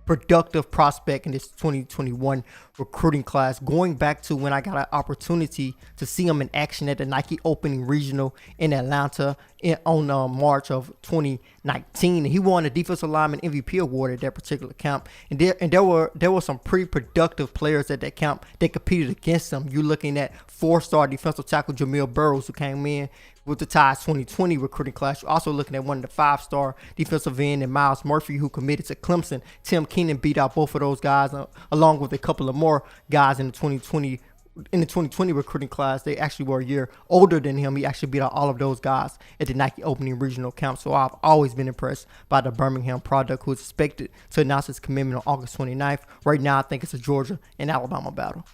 productive prospect in this 2021 recruiting class, going back to when I got an opportunity to see him in action at the Nike Opening Regional in Atlanta on March of 2019. He won the Defensive Lineman MVP award at that particular camp, and there were some pretty productive players at that camp that competed against him. You're looking at 4-star defensive tackle Jamil Burrows, who came in with the Tide's 2020 recruiting class. You're also looking at one of the 5-star defensive end and Miles Murphy, who committed to Clemson. Tim Keenan beat out both of those guys, along with a couple of more guys in the 2020 recruiting class. They actually were a year older than him. He actually beat out all of those guys at the Nike Opening Regional Camp. So I've always been impressed by the Birmingham product, who is expected to announce his commitment on August 29th. Right now, I think it's a Georgia and Alabama battle.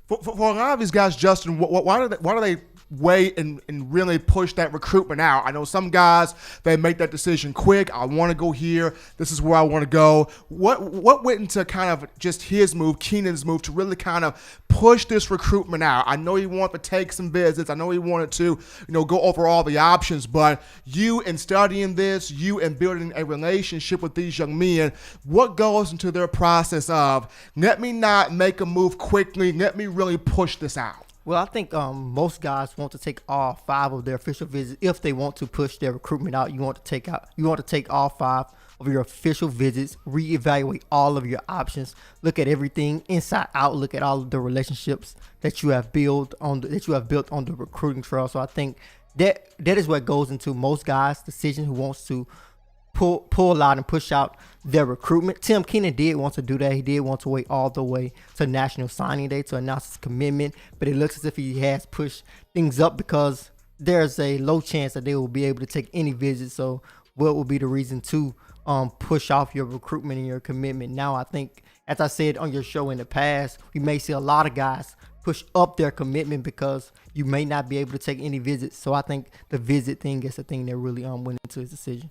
For a lot of these guys, Justin, why do they wait and really push that recruitment out? I know some guys, they make that decision quick. I want to go here. This is where I want to go. What went into kind of just his move, Keenan's move, to really kind of push this recruitment out? I know he wanted to take some visits. I know he wanted to, go over all the options, but you in studying this, you in building a relationship with these young men, what goes into their process of, let me not make a move quickly, let me really push this out? Well, I think most guys want to take all 5 of their official visits if they want to push their recruitment out. You want to take all 5 of your official visits, reevaluate all of your options, look at everything inside out, look at all of the relationships that you have built on the recruiting trail. So I think that is what goes into most guys' decision who wants to pull out and push out their recruitment. Tim Keenan did want to do that. He did want to wait all the way to National Signing Day to announce his commitment, but it looks as if he has pushed things up because there's a low chance that they will be able to take any visits. So what would be the reason to push off your recruitment and your commitment now? I think, as I said on your show in the past, we may see a lot of guys push up their commitment because you may not be able to take any visits. So I think the visit thing is the thing that really went into his decision.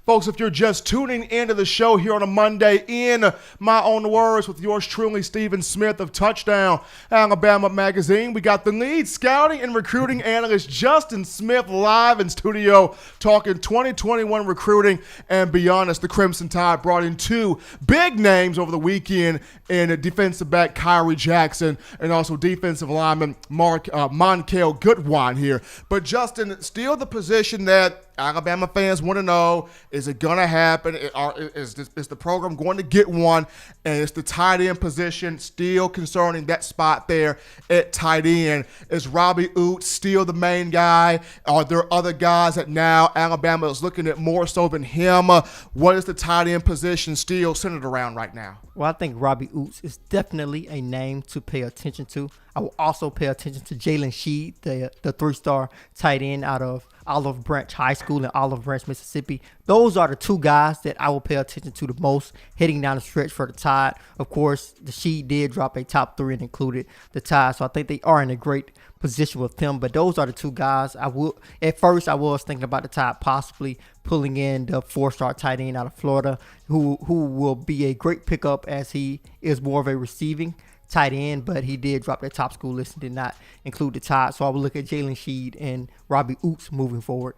Folks, if you're just tuning into the show here on a Monday in my own words with yours truly, Stephen Smith of Touchdown Alabama Magazine, we got the lead scouting and recruiting analyst Justin Smith live in studio talking 2021 recruiting and beyond. As the Crimson Tide brought in 2 big names over the weekend in defensive back Kyrie Jackson and also defensive lineman Monkel Goodwine here. But Justin, still the position that Alabama fans want to know, is it going to happen? Is the program going to get one? And it's the tight end position still concerning that spot there at tight end. Is Robbie Oates still the main guy? Are there other guys that now Alabama is looking at more so than him? What is the tight end position still centered around right now? Well, I think Robbie Oates is definitely a name to pay attention to. I will also pay attention to Jalen Sheed, the 3-star tight end out of Olive Branch High School in Olive Branch, Mississippi. Those are the 2 guys that I will pay attention to the most heading down the stretch for the Tide. Of course, the Sheed did drop a top 3 and included the Tide, so I think they are in a great position with them. But those are the 2 guys. At first I was thinking about the Tide possibly pulling in the 4-star tight end out of Florida, who will be a great pickup as he is more of a receiving tight end, but he did drop their top school list and did not include the Tide. So I would look at Jalen Sheed and Robbie Oots moving forward.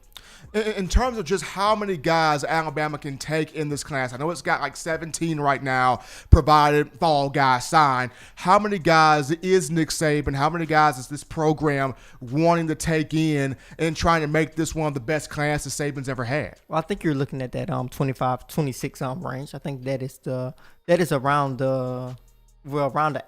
In terms of just how many guys Alabama can take in this class, I know it's got like 17 right now, provided fall guys sign. How many guys is Nick Saban? How many guys is this program wanting to take in and trying to make this one of the best classes Saban's ever had? Well, I think you're looking at that 25, 26 range. I think that is around the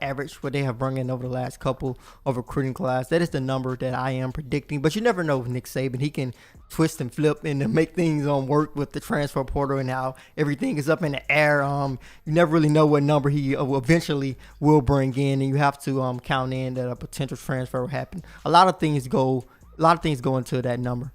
average what they have brought in over the last couple of recruiting class. That is the number that I am predicting. But you never know with Nick Saban. He can twist and flip and make things work with the transfer portal and how everything is up in the air. You never really know what number he eventually will bring in, and you have to count in that a potential transfer will happen. A lot of things go into that number.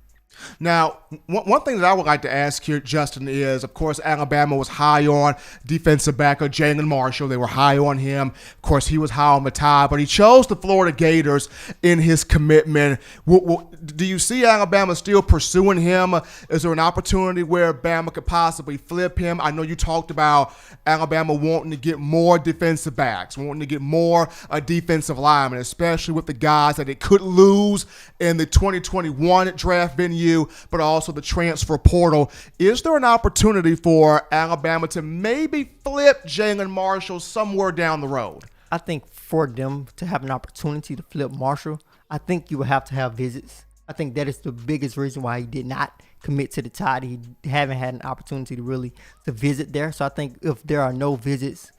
Now, one thing that I would like to ask here, Justin, is, of course, Alabama was high on defensive back Jalen Marshall. They were high on him. Of course, he was high on the Tide, but he chose the Florida Gators in his commitment. Do you see Alabama still pursuing him? Is there an opportunity where Bama could possibly flip him? I know you talked about Alabama wanting to get more defensive backs, wanting to get more defensive linemen, especially with the guys that it could lose in the 2021 draft venue, but also the transfer portal. Is there an opportunity for Alabama to maybe flip Jalen Marshall somewhere down the road? I think for them to have an opportunity to flip Marshall, I think you would have to have visits. I think that is the biggest reason why he did not commit to the Tide. He haven't had an opportunity to visit there. So I think if there are no visits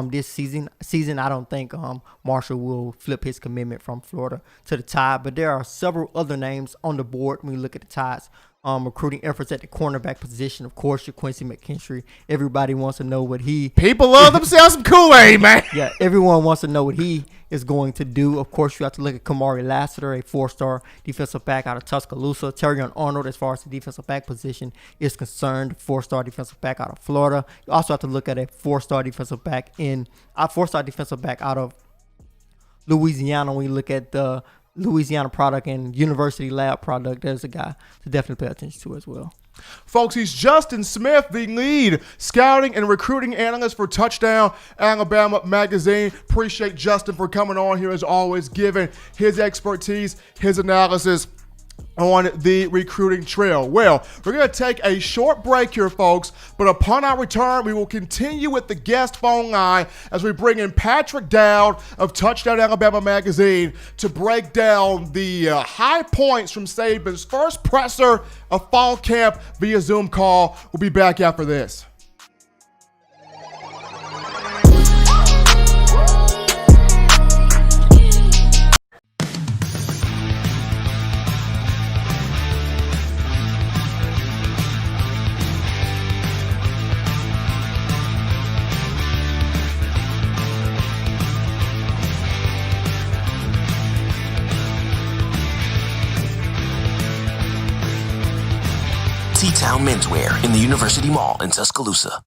this season, I don't think Marshall will flip his commitment from Florida to the Tide. But there are several other names on the board when you look at the Tide's recruiting efforts at the cornerback position. Of course, your Quincy McKinstry. Everybody wants to know what People love themselves some Kool-Aid, man. Yeah, everyone wants to know what he is going to do. Of course, you have to look at Kamari Lassiter, a 4-star defensive back out of Tuscaloosa. Terrion Arnold, as far as the defensive back position is concerned, 4-star defensive back out of Florida. You also have to look at a 4-star defensive back out of Louisiana. When you look at the Louisiana product and University Lab product, there's a guy to definitely pay attention to as well. Folks, he's Justin Smith, the lead scouting and recruiting analyst for Touchdown Alabama magazine. Appreciate Justin for coming on here as always, giving his expertise, his analysis on the recruiting trail. Well, we're going to take a short break here, folks, but upon our return, we will continue with the guest phone line as we bring in Patrick Dowd of Touchdown Alabama magazine to break down the high points from Saban's first presser of fall camp via Zoom call. We'll be back after this. T-Town Menswear in the University Mall in Tuscaloosa.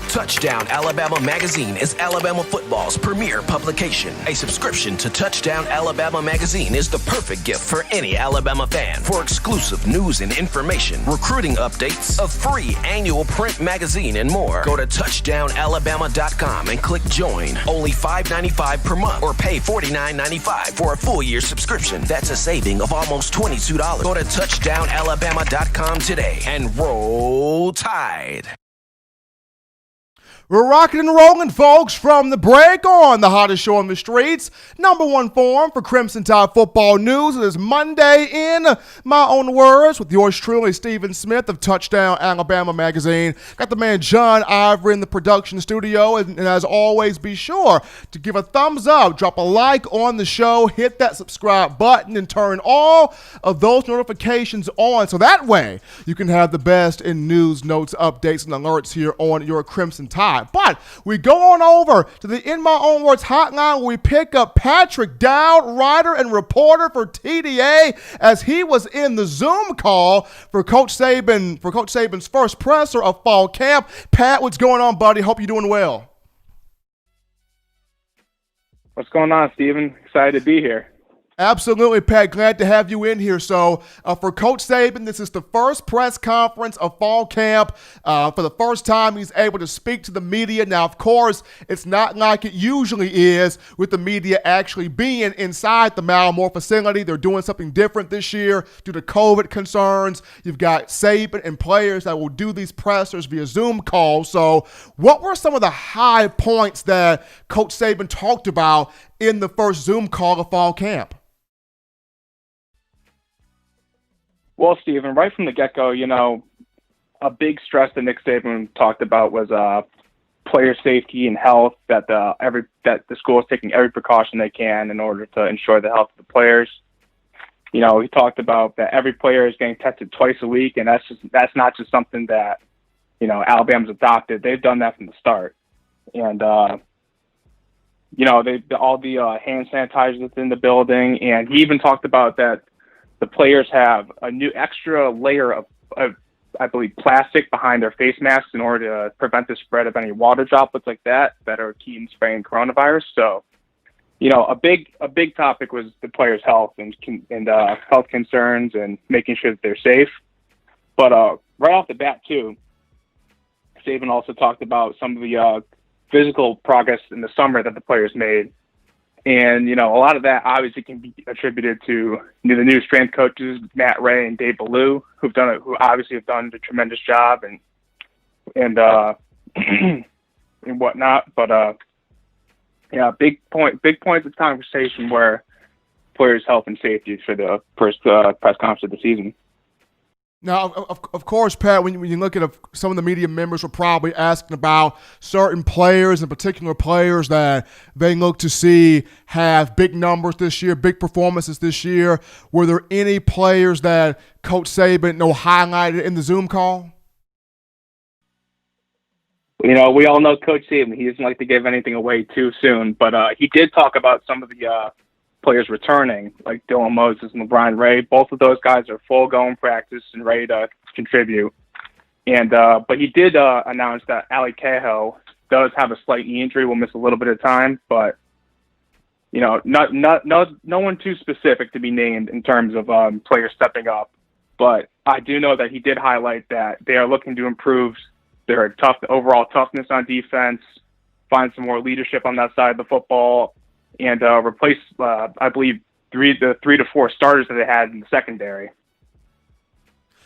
Touchdown Alabama magazine is Alabama football's premier publication. A subscription to Touchdown Alabama magazine is the perfect gift for any Alabama fan. For exclusive news and information, recruiting updates, a free annual print magazine, and more, go to touchdownalabama.com and click join. Only $5.95 per month, or pay $49.95 for a full year subscription. That's a saving of almost $22. Go to touchdownalabama.com today and roll Tide. We're rocking and rolling, folks, from the break on the hottest show on the streets. Number one forum for Crimson Tide football news. It is Monday in my own words with yours truly, Stephen Smith of Touchdown Alabama magazine. Got the man John Ivory in the production studio. And as always, be sure to give a thumbs up, drop a like on the show, hit that subscribe button, and turn all of those notifications on so that way you can have the best in news, notes, updates, and alerts here on your Crimson Tide. But we go on over to the In My Own Words hotline where we pick up Patrick Dowd, writer and reporter for TDA, as he was in the Zoom call for Coach Saban's first presser of fall camp. Pat, what's going on, buddy? Hope you're doing well. What's going on, Steven? Excited to be here. Absolutely, Pat. Glad to have you in here. So, for Coach Saban, this is the first press conference of fall camp. For the first time, he's able to speak to the media. Now, of course, it's not like it usually is with the media actually being inside the Malamore facility. They're doing something different this year due to COVID concerns. You've got Saban and players that will do these pressers via Zoom calls. So, what were some of the high points that Coach Saban talked about in the first Zoom call of fall camp? Well, Stephen, right from the get-go, a big stress that Nick Saban talked about was player safety and health, that the school is taking every precaution they can in order to ensure the health of the players. He talked about that every player is getting tested twice a week, and that's not just something that, Alabama's adopted. They've done that from the start. And, all the hand sanitizers within the building, and he even talked about that the players have a new extra layer of I believe, plastic behind their face masks in order to prevent the spread of any water droplets like that are key in spreading coronavirus. So, a big topic was the players' health and health concerns and making sure that they're safe. But right off the bat, too, Saban also talked about some of the physical progress in the summer that the players made. And, a lot of that obviously can be attributed to the new strength coaches, Matt Ray and Dave Ballou, who obviously have done a tremendous job and and whatnot. But, big points of conversation were players' health and safety for the first press conference of the season. Now, of course, Pat, when you look at some of the media members were probably asking about certain players, in particular players that they look to see have big numbers this year, big performances this year. Were there any players that Coach Saban highlighted in the Zoom call? We all know Coach Saban. He doesn't like to give anything away too soon, but he did talk about some of the players returning, like Dylan Moses and LeBron Ray. Both of those guys are full go in practice and ready to contribute. And but he did announce that Ali Cahill does have a slight knee injury, will miss a little bit of time, but no one too specific to be named in terms of players stepping up. But I do know that he did highlight that they are looking to improve their overall toughness on defense, find some more leadership on that side of the football, and replace, I believe, the 3 to 4 starters that they had in the secondary.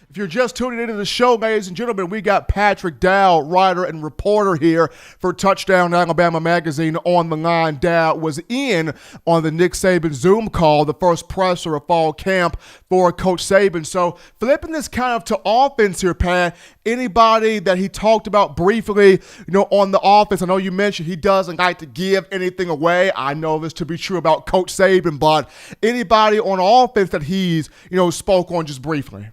If you're just tuning into the show, ladies and gentlemen, we got Patrick Dowd, writer and reporter here for Touchdown Alabama Magazine on the line. Dowd was in on the Nick Saban Zoom call, the first presser of fall camp for Coach Saban. So flipping this kind of to offense here, Pat, anybody that he talked about briefly, on the offense, I know you mentioned he doesn't like to give anything away. I know this to be true about Coach Saban, but anybody on offense that he's, spoke on just briefly?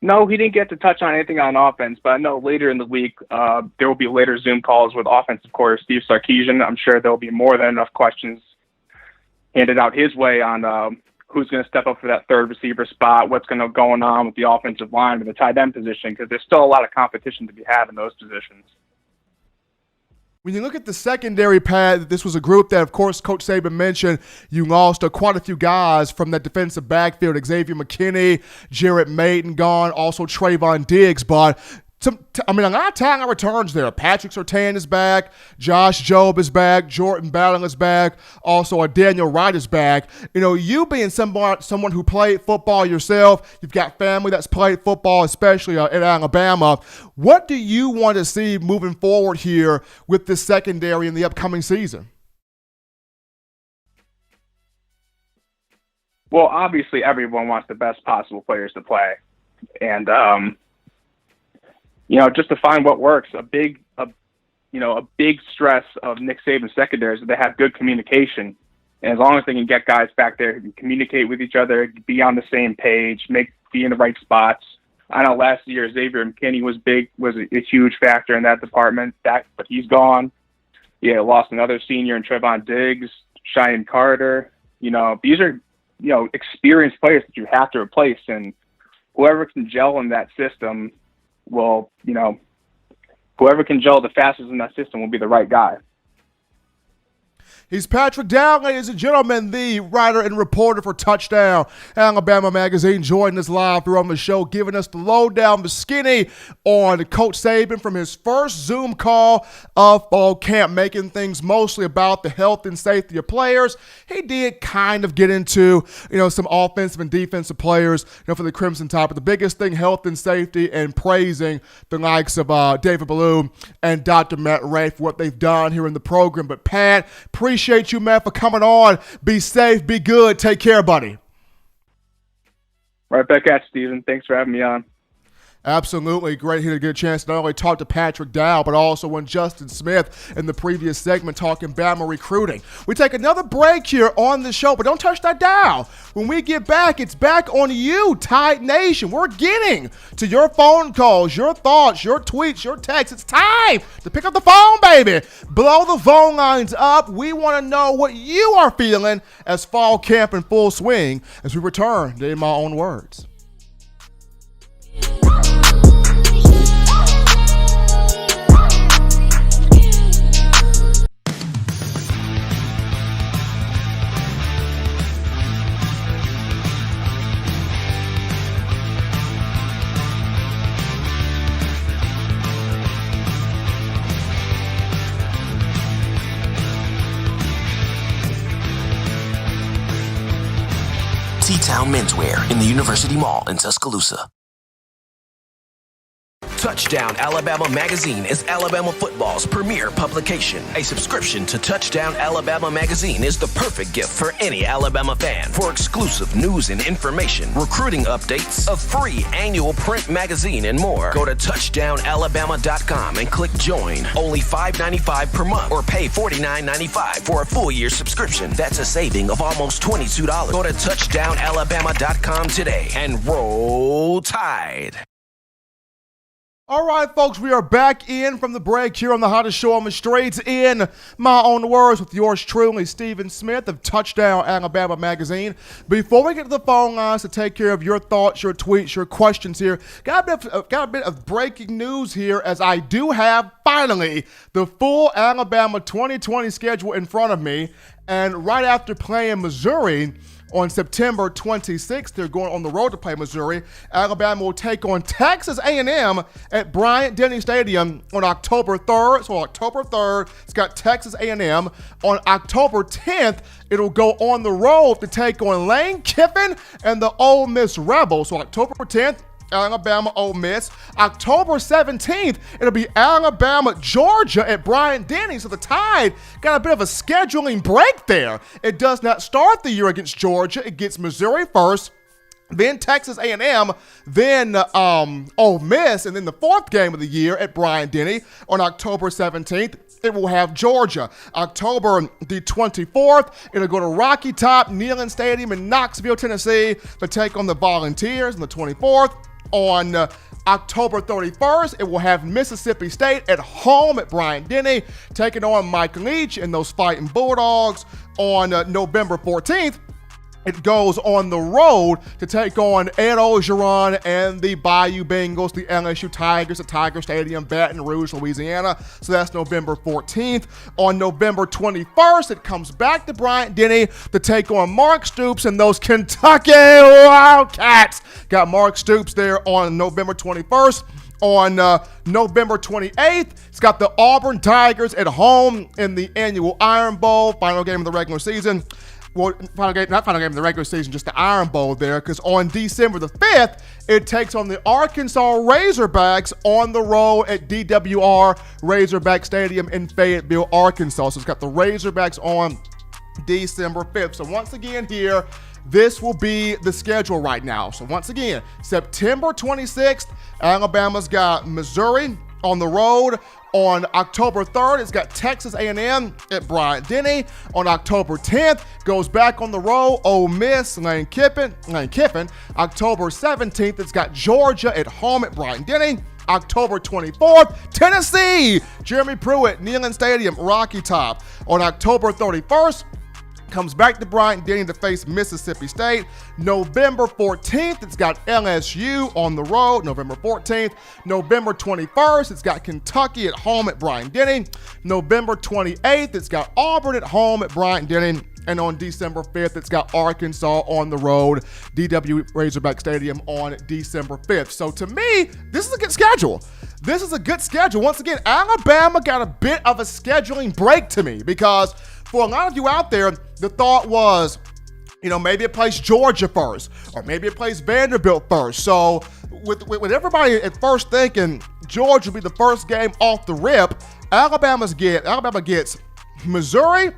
No, he didn't get to touch on anything on offense, but I know later in the week there will be later Zoom calls with offensive coordinator Steve Sarkisian. I'm sure there will be more than enough questions handed out his way on who's going to step up for that third receiver spot, what's going to go on with the offensive line and the tight end position, because there's still a lot of competition to be had in those positions. When you look at the secondary, Pat, this was a group that, of course, Coach Saban mentioned. You lost quite a few guys from that defensive backfield. Xavier McKinney, Jarrett Maiden gone, also Trayvon Diggs. But, a lot of talent returns there. Patrick Surtain is back. Josh Jobe is back. Jordan Ballin is back. Also, Daniel Wright is back. You being someone who played football yourself, you've got family that's played football, especially in Alabama. What do you want to see moving forward here with this secondary in the upcoming season? Well, obviously, everyone wants the best possible players to play. And, just to find what works, a big stress of Nick Saban's secondary is that they have good communication. And as long as they can get guys back there who can communicate with each other, be on the same page, be in the right spots. I know last year Xavier McKinney was a huge factor in that department, but he's gone. Yeah, lost another senior in Trayvon Diggs, Cheyenne Carter. These are, experienced players that you have to replace, and whoever can gel in that system will, whoever can gel the fastest in that system will be the right guy. He's Patrick Dowd, ladies and gentlemen, the writer and reporter for Touchdown Alabama Magazine, joining us live here on the show, giving us the lowdown, the skinny on Coach Saban from his first Zoom call of fall camp, making things mostly about the health and safety of players. He did kind of get into, some offensive and defensive players, for the Crimson Tide, but the biggest thing, health and safety, and praising the likes of David Ballou and Dr. Matt Ray for what they've done here in the program. But Pat, appreciate you, man, for coming on. Be safe, be good, take care, buddy. Right back at you, Steven. Thanks for having me on. Absolutely. Great here to get a chance to not only talk to Patrick Dowd, but also when Justin Smith in the previous segment talking Bama recruiting. We take another break here on the show, but don't touch that dial. When we get back, it's back on you, Tide Nation. We're getting to your phone calls, your thoughts, your tweets, your texts. It's time to pick up the phone, baby. Blow the phone lines up. We want to know what you are feeling as fall camp in full swing as we return to In My Own Words. T-Town Menswear in the University Mall in Tuscaloosa. Touchdown Alabama Magazine is Alabama football's premier publication. A subscription to Touchdown Alabama Magazine is the perfect gift for any Alabama fan. For exclusive news and information, recruiting updates, a free annual print magazine, and more, go to touchdownalabama.com and click join. Only $5.95 per month or pay $49.95 for a full year subscription. That's a saving of almost $22. Go to touchdownalabama.com today and roll Tide. All right, folks, we are back in from the break here on the hottest show on the streets, In My Own Words, with yours truly, Stephen Smith of Touchdown Alabama Magazine. Before we get to the phone lines to take care of your thoughts, your tweets, your questions here, got a bit of breaking news here, as I do have, finally, the full Alabama 2020 schedule in front of me. And right after playing Missouri on September 26th, they're going on the road to play Missouri. Alabama will take on Texas A&M at Bryant-Denny Stadium on October 3rd. So October 3rd, it's got Texas A&M. On October 10th, it'll go on the road to take on Lane Kiffin and the Ole Miss Rebels. So October 10th, Alabama, Ole Miss. October 17th, it'll be Alabama, Georgia at Bryant-Denny. So the Tide got a bit of a scheduling break there. It does not start the year against Georgia. It gets Missouri first, then Texas A&M, then Ole Miss, and then the fourth game of the year at Bryant-Denny on October 17th. It will have Georgia. October the 24th, it'll go to Rocky Top Neyland Stadium in Knoxville, Tennessee to take on the Volunteers on the 24th. On October 31st, it will have Mississippi State at home at Bryant-Denny, taking on Mike Leach and those Fighting Bulldogs. On November 14th, it goes on the road to take on Ed Ogeron and the Bayou Bengals, the LSU Tigers at Tiger Stadium, Baton Rouge, Louisiana. So that's November 14th. On November 21st, it comes back to Bryant-Denny to take on Mark Stoops and those Kentucky Wildcats. Got Mark Stoops there on November 21st. On November 28th, it's got the Auburn Tigers at home in the annual Iron Bowl, final game of the regular season. Well, not final game of the regular season, just the Iron Bowl there, because on December the 5th, it takes on the Arkansas Razorbacks on the road at DWR Razorback Stadium in Fayetteville, Arkansas. So it's got the Razorbacks on December 5th. So once again here, this will be the schedule right now. So once again, September 26th, Alabama's got Missouri on the road. On October 3rd, it's got Texas A&M at Bryant-Denny. On October 10th, goes back on the road, Ole Miss, Lane Kiffin. October 17th, it's got Georgia at home at Bryant-Denny. October 24th, Tennessee, Jeremy Pruitt, Neyland Stadium, Rocky Top. On October 31st, comes back to Bryant-Denny to face Mississippi State. November 14th, it's got LSU on the road, November 14th. November 21st, it's got Kentucky at home at Bryant-Denny. November 28th, it's got Auburn at home at Bryant-Denny. And on December 5th, it's got Arkansas on the road, DW Razorback Stadium on December 5th. So to me, this is a good schedule. This is a good schedule. Once again, Alabama got a bit of a scheduling break to me because for a lot of you out there, the thought was, maybe it plays Georgia first, or maybe it plays Vanderbilt first. So with everybody at first thinking Georgia will be the first game off the rip, Alabama gets Missouri,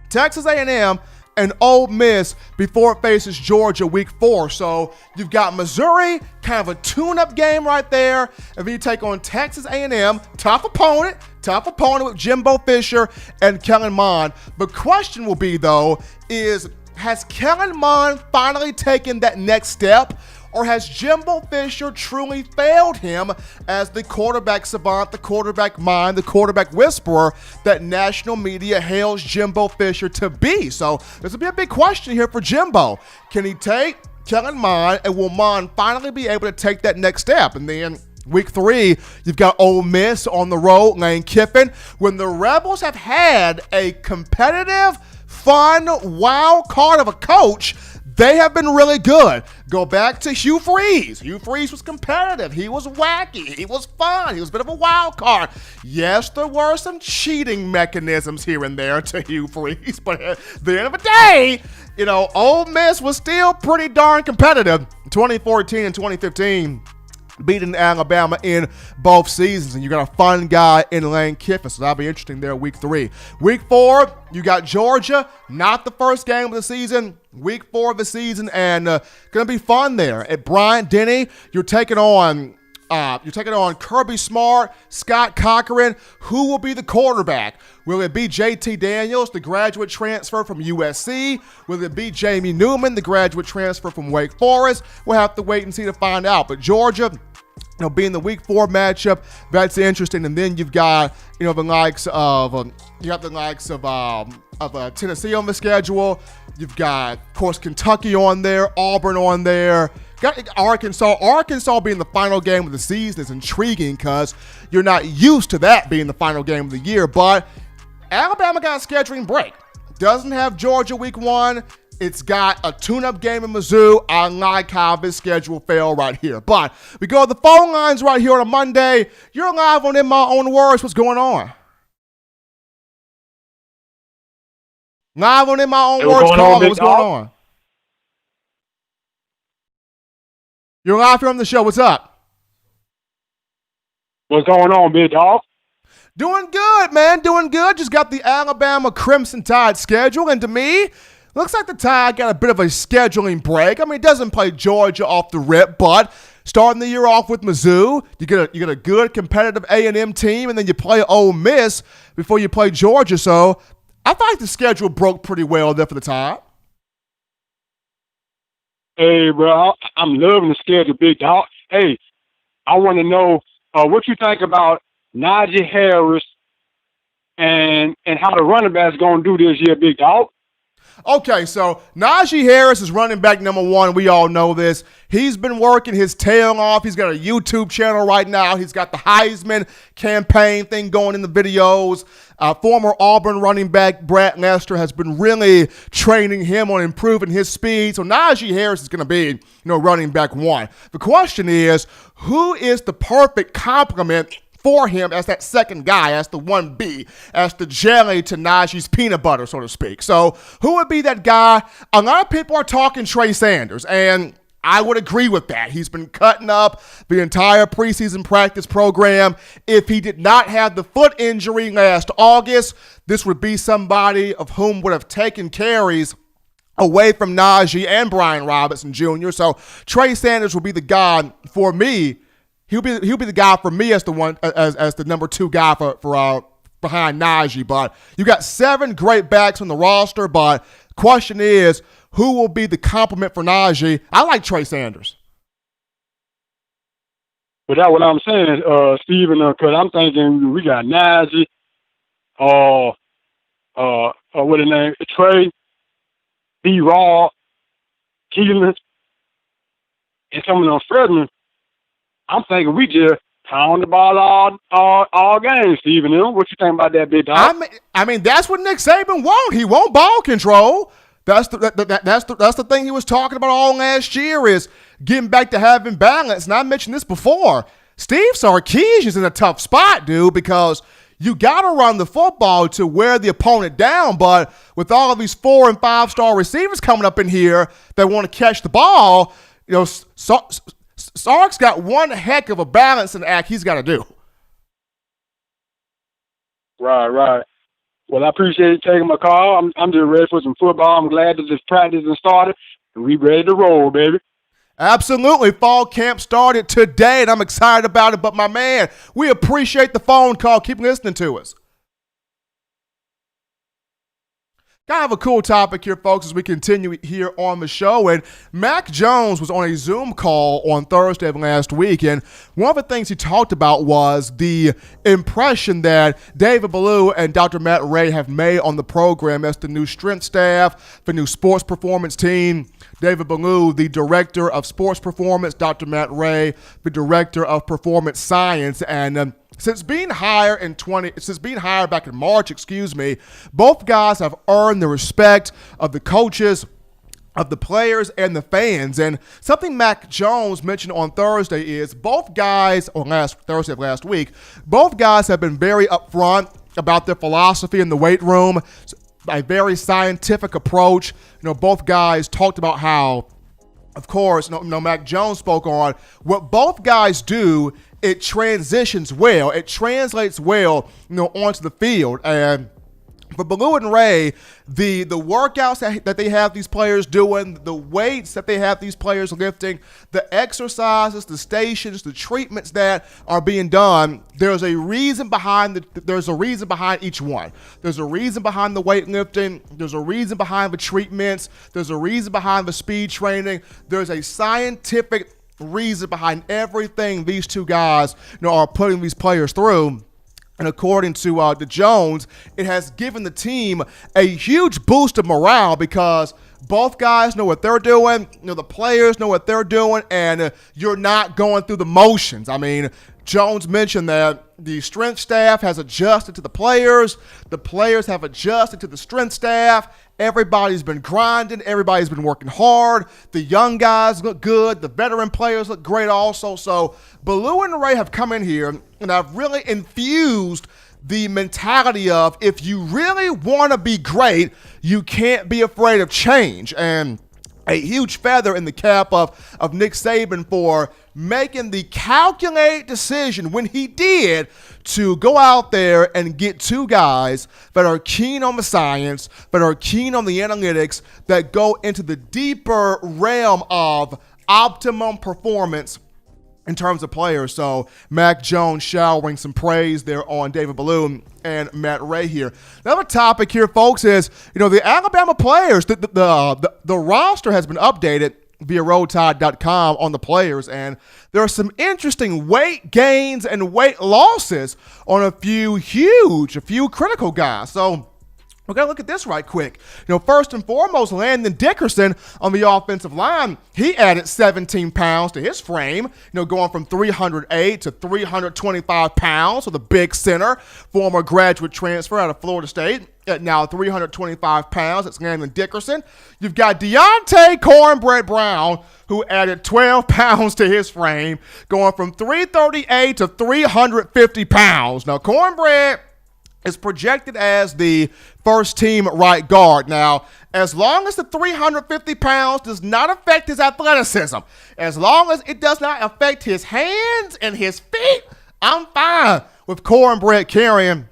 Texas A&M, and Ole Miss before it faces Georgia week 4. So you've got Missouri, kind of a tune-up game right there. And then you take on Texas A&M, tough opponent with Jimbo Fisher and Kellen Mond. The question will be, though, has Kellen Mond finally taken that next step? Or has Jimbo Fisher truly failed him as the quarterback savant, the quarterback mind, the quarterback whisperer that national media hails Jimbo Fisher to be? So this will be a big question here for Jimbo. Can he take Kellen Mond, and will Mond finally be able to take that next step? And then week 3, you've got Ole Miss on the road, Lane Kiffin. When the Rebels have had a competitive, fun, wild card of a coach, they have been really good. Go back to Hugh Freeze. Hugh Freeze was competitive. He was wacky. He was fun. He was a bit of a wild card. Yes, there were some cheating mechanisms here and there to Hugh Freeze, but at the end of the day, Ole Miss was still pretty darn competitive. 2014 and 2015. Beating Alabama in both seasons, and you got a fun guy in Lane Kiffin, so that'll be interesting there week 3. Week 4, you got Georgia, not the first game of the season, week 4 of the season, and gonna be fun there at Bryant-Denny. You're taking on Kirby Smart, Scott Cochran. Who will be the quarterback? Will it be JT Daniels, the graduate transfer from USC? Will it be Jamie Newman, the graduate transfer from Wake Forest? We'll have to wait and see to find out. But Georgia, being the week 4 matchup, that's interesting. And then you've got, the likes of Tennessee on the schedule. You've got, of course, Kentucky on there, Auburn on there. Got Arkansas. Arkansas being the final game of the season is intriguing because you're not used to that being the final game of the year. But Alabama got a scheduling break. Doesn't have Georgia week 1. It's got a tune-up game in Mizzou. I like how this schedule fell right here. But we go to the phone lines right here on a Monday. You're live on In My Own Words. What's going on? Live on In My Own Words. Caller, what's going on? You're live here on the show. What's up? What's going on, big dog? Doing good, man. Doing good. Just got the Alabama Crimson Tide schedule, and to me, looks like the Tide got a bit of a scheduling break. I mean, it doesn't play Georgia off the rip, but starting the year off with Mizzou, you get a good competitive A&M team, and then you play Ole Miss before you play Georgia. So I feel like the schedule broke pretty well there for the Tide. Hey, bro, I'm loving the schedule, big dog. Hey, I want to know what you think about Najee Harris and how the running back's going to do this year, big dog. Okay, so Najee Harris is running back number 1. We all know this. He's been working his tail off. He's got a YouTube channel right now. He's got the Heisman campaign thing going in the videos. Former Auburn running back Brad Lester has been really training him on improving his speed. So Najee Harris is going to be, running back 1. The question is, who is the perfect complement for him as that second guy, as the 1B, as the jelly to Najee's peanut butter, so to speak? So who would be that guy? A lot of people are talking Trey Sanders, and I would agree with that. He's been cutting up the entire preseason practice program. If he did not have the foot injury last August, this would be somebody of whom would have taken carries away from Najee and Brian Robinson Jr. So Trey Sanders will be the guy for me. He'll be the guy for me as the one as the number 2 guy for behind Najee. But you got 7 great backs on the roster. But question is, who will be the complement for Najee? I like Trey Sanders. But that's what I'm saying, Steven, because I'm thinking we got Najee, what his name, Trey, B-Raw, Keelan, and some of them freshmen. I'm thinking we just pound the ball all game, Steven. What you think about that, big dog? I mean, that's what Nick Saban wants. He won't ball control. That's the thing he was talking about all last year is getting back to having balance. And I mentioned this before. Steve Sarkisian's in a tough spot, dude, because you got to run the football to wear the opponent down. But with all of these 4- and 5-star receivers coming up in here that want to catch the ball, Sark's got one heck of a balancing act he's got to do. Right. Well, I appreciate you taking my call. I'm just ready for some football. I'm glad that this practice has started, and we ready to roll, baby. Absolutely. Fall camp started today, and I'm excited about it. But, my man, we appreciate the phone call. Keep listening to us. Kind of a cool topic here, folks, as we continue here on the show. And Mac Jones was on a Zoom call on Thursday of last week, and one of the things he talked about was the impression that David Ballou and Dr. Matt Ray have made on the program as the new strength staff, the new sports performance team. David Ballou, the director of sports performance, Dr. Matt Ray, the director of performance science, and since being hired back in March, both guys have earned the respect of the coaches, of the players, and the fans. And something Mac Jones mentioned on Thursday is both guys, Thursday of last week, both guys have been very upfront about their philosophy in the weight room, a very scientific approach. Both guys talked about how, of course, Mac Jones spoke on what both guys do. It transitions well. It translates well, onto the field. And for Ballou and Ray, the workouts that they have these players doing, the weights that they have these players lifting, the exercises, the stations, the treatments that are being done, there's a reason behind each one. There's a reason behind the weightlifting. There's a reason behind the treatments. There's a reason behind the speed training. There's a scientific reason behind everything these two guys are putting these players through. And according to Jones, it has given the team a huge boost of morale because both guys know what they're doing, the players know what they're doing, and you're not going through the motions. I mean, Jones mentioned that the strength staff has adjusted to the players have adjusted to the strength staff. Everybody's been grinding. Everybody's been working hard. The young guys look good. The veteran players look great also. So Ballou and Ray have come in here and have really infused the mentality of if you really want to be great, you can't be afraid of change. And a huge feather in the cap of Nick Saban for making the calculated decision when he did to go out there and get two guys that are keen on the science, that are keen on the analytics, that go into the deeper realm of optimum performance in terms of players. So Mac Jones showering some praise there on David Ballou and Matt Ray here. Another topic here, folks, is the Alabama players. The roster has been updated via RollTide.com on the players, and there are some interesting weight gains and weight losses on a few critical guys. So we're going to look at this right quick. First and foremost, Landon Dickerson on the offensive line, he added 17 pounds to his frame, going from 308 to 325 pounds. So the big center, former graduate transfer out of Florida State, at now 325 pounds. That's Landon Dickerson. You've got Deontay Cornbread Brown, who added 12 pounds to his frame, going from 338 to 350 pounds. Now, Cornbread is projected as the first-team right guard. Now, as long as the 350 pounds does not affect his athleticism, as long as it does not affect his hands and his feet, I'm fine with Cornbread carrying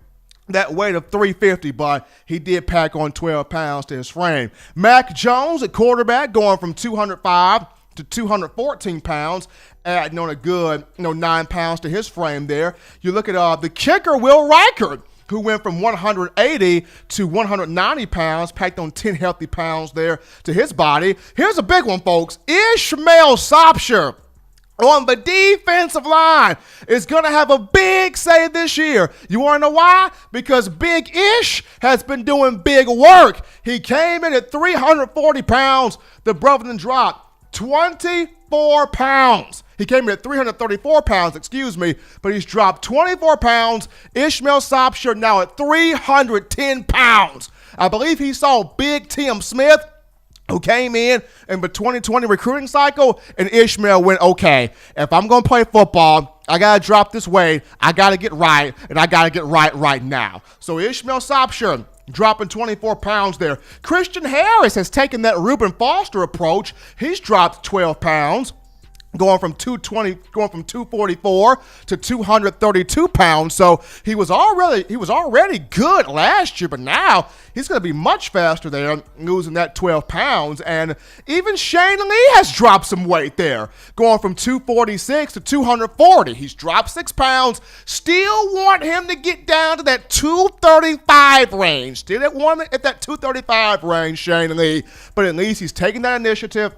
that weight of 350, but he did pack on 12 pounds to his frame. Mac Jones at quarterback going from 205 to 214 pounds, adding on a good 9 pounds to his frame there. You look at the kicker, Will Reichert, who went from 180 to 190 pounds, packed on 10 healthy pounds there to his body. Here's a big one, folks. Ishmael Sopsher on the defensive line is going to have a big say this year. You want to know why? Because Big Ish has been doing big work. He came in at 340 pounds. The brother dropped 24 pounds. He came in at 334 pounds, but he's dropped 24 pounds. Ishmael Sopsher now at 310 pounds. I believe he saw Big Tim Smith, who came in the 2020 recruiting cycle, and Ishmael went, okay, if I'm going to play football, I got to drop this weight, I got to get right, and I got to get right now. So Ishmael Sopsher dropping 24 pounds there. Christian Harris has taken that Reuben Foster approach. He's dropped 12 pounds. Going from 244 to 232 pounds. So he was already good last year, but now he's going to be much faster there, losing that 12 pounds. And even Shane Lee has dropped some weight there, going from 246 to 240. He's dropped 6 pounds. Still want him to get down to that 235 range. Still want him at that 235 range, Shane Lee. But at least he's taking that initiative.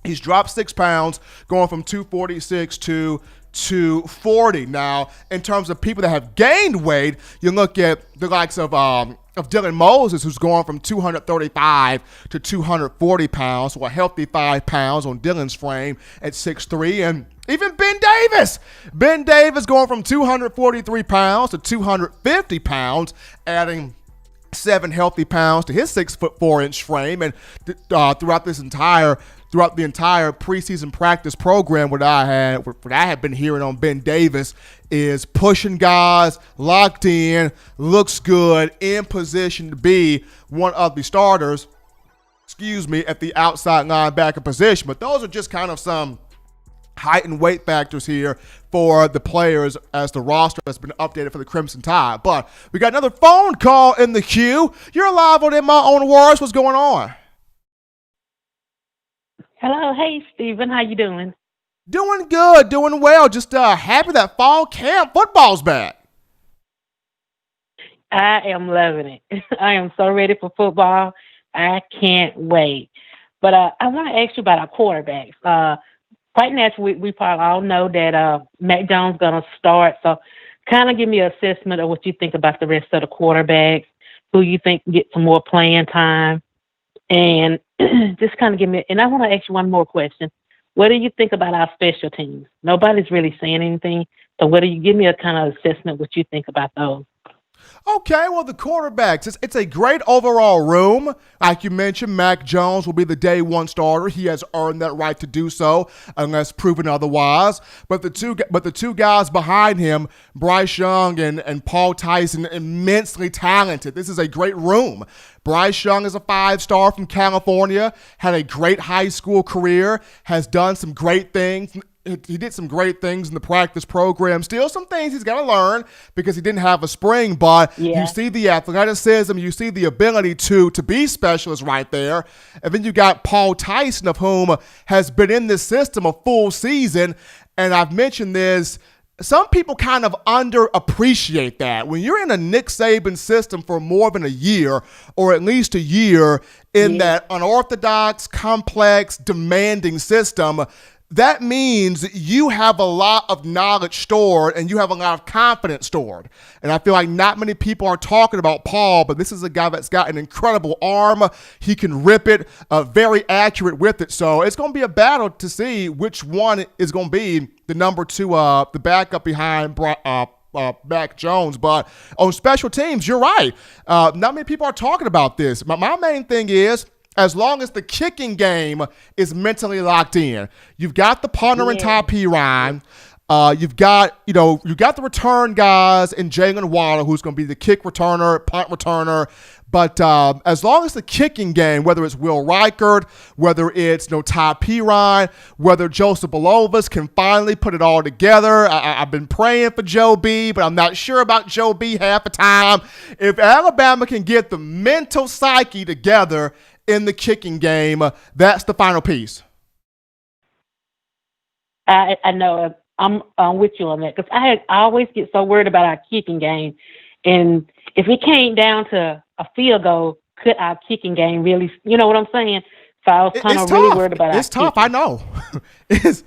He's dropped 6 pounds, going from 246 to 240. Now, in terms of people that have gained weight, you look at the likes of Dylan Moses, who's going from 235 to 240 pounds, so a healthy 5 pounds on Dylan's frame at 6'3", and even Ben Davis. Ben Davis going from 243 pounds to 250 pounds, adding 7 healthy pounds to his 6'4" frame, and throughout the entire preseason practice program, what I had been hearing on Ben Davis is pushing guys, locked in, looks good, in position to be one of the starters, at the outside linebacker position. But those are just kind of some height and weight factors here for the players as the roster has been updated for the Crimson Tide. But we got another phone call in the queue. You're live on In My Own Words. What's going on? Hello, hey Stephen, how you doing? Doing good, doing well. Just happy that fall camp football's back. I am loving it. I am so ready for football. I can't wait. But I want to ask you about our quarterbacks. Quite naturally, we probably all know that Mac Jones going to start. So kind of give me an assessment of what you think about the rest of the quarterbacks, who you think can get some more playing time. And just kind of give me, and I want to ask you one more question. What do you think about our special teams? Nobody's really saying anything. So what do you give me a kind of assessment what you think about those? Okay, well, the quarterbacks, it's a great overall room. Like you mentioned, Mac Jones will be the day one starter. He has earned that right to do so, unless proven otherwise. But the two guys behind him, Bryce Young and Paul Tyson, immensely talented. This is a great room. Bryce Young is a 5-star from California, had a great high school career, has done some great things. He did some great things in the practice program. Still some things he's got to learn because he didn't have a spring, but You see the athleticism, you see the ability to be specialist right there. And then you got Paul Tyson, of whom has been in this system a full season. And I've mentioned this, some people kind of underappreciate that. When you're in a Nick Saban system for more than a year, or at least a year in that unorthodox, complex, demanding system, that means you have a lot of knowledge stored and you have a lot of confidence stored. And I feel like not many people are talking about Paul, but this is a guy that's got an incredible arm. He can rip it, very accurate with it. So it's going to be a battle to see which one is going to be the number 2, the backup behind Mac Jones. But on special teams, you're right. Not many people are talking about this. My main thing is, as long as the kicking game is mentally locked in, you've got the punter and Ty Perine. You've got the return guys in Jalen Waller, who's going to be the kick returner, punt returner. But as long as the kicking game, whether it's Will Reichert, whether it's Ty Perine, whether Joseph Belovas can finally put it all together. I've been praying for Joe B, but I'm not sure about Joe B half the time. If Alabama can get the mental psyche together in the kicking game, that's the final piece. I know. I'm with you on that because I always get so worried about our kicking game. And if it came down to a field goal, could our kicking game really, you know what I'm saying? So I was kind of really worried about It's tough. kicking. I know. It's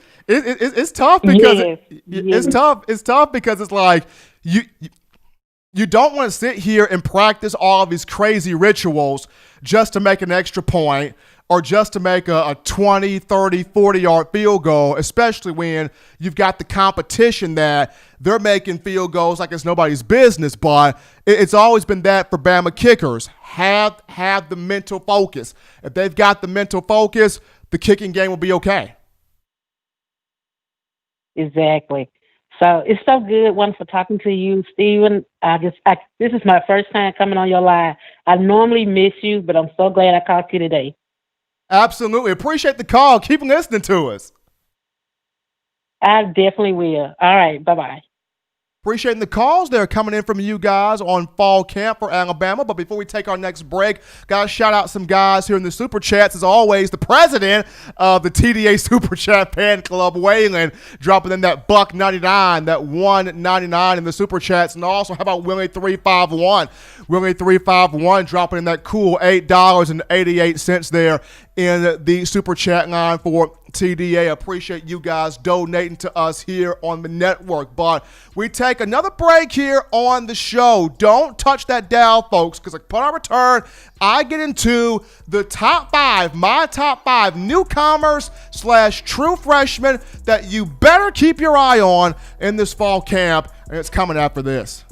tough because it's tough. It's tough because it's like you don't want to sit here and practice all of these crazy rituals just to make an extra point or just to make a 20, 30, 40-yard field goal, especially when you've got the competition that they're making field goals like it's nobody's business. But it's always been that for Bama kickers. Have the mental focus. If they've got the mental focus, the kicking game will be okay. Exactly. So it's so good. Wonderful talking to you, Steven. This is my first time coming on your live. I normally miss you, but I'm so glad I called you today. Absolutely. Appreciate the call. Keep listening to us. I definitely will. All right. Bye-bye. Appreciating the calls there coming in from you guys on fall camp for Alabama. But before we take our next break, got to shout out some guys here in the Super Chats. As always, the president of the TDA Super Chat Fan Club, Waylon, dropping in that $1.99, that $1.99 in the Super Chats. And also, how about Willie351? Willie351 dropping in that cool $8.88 there in the Super Chat line for TDA. Appreciate you guys donating to us here on the network. But we take another break here on the show. Don't touch that dial, folks, because upon our return, I get into the top five, my top five newcomers / true freshmen that you better keep your eye on in this fall camp. And it's coming after this.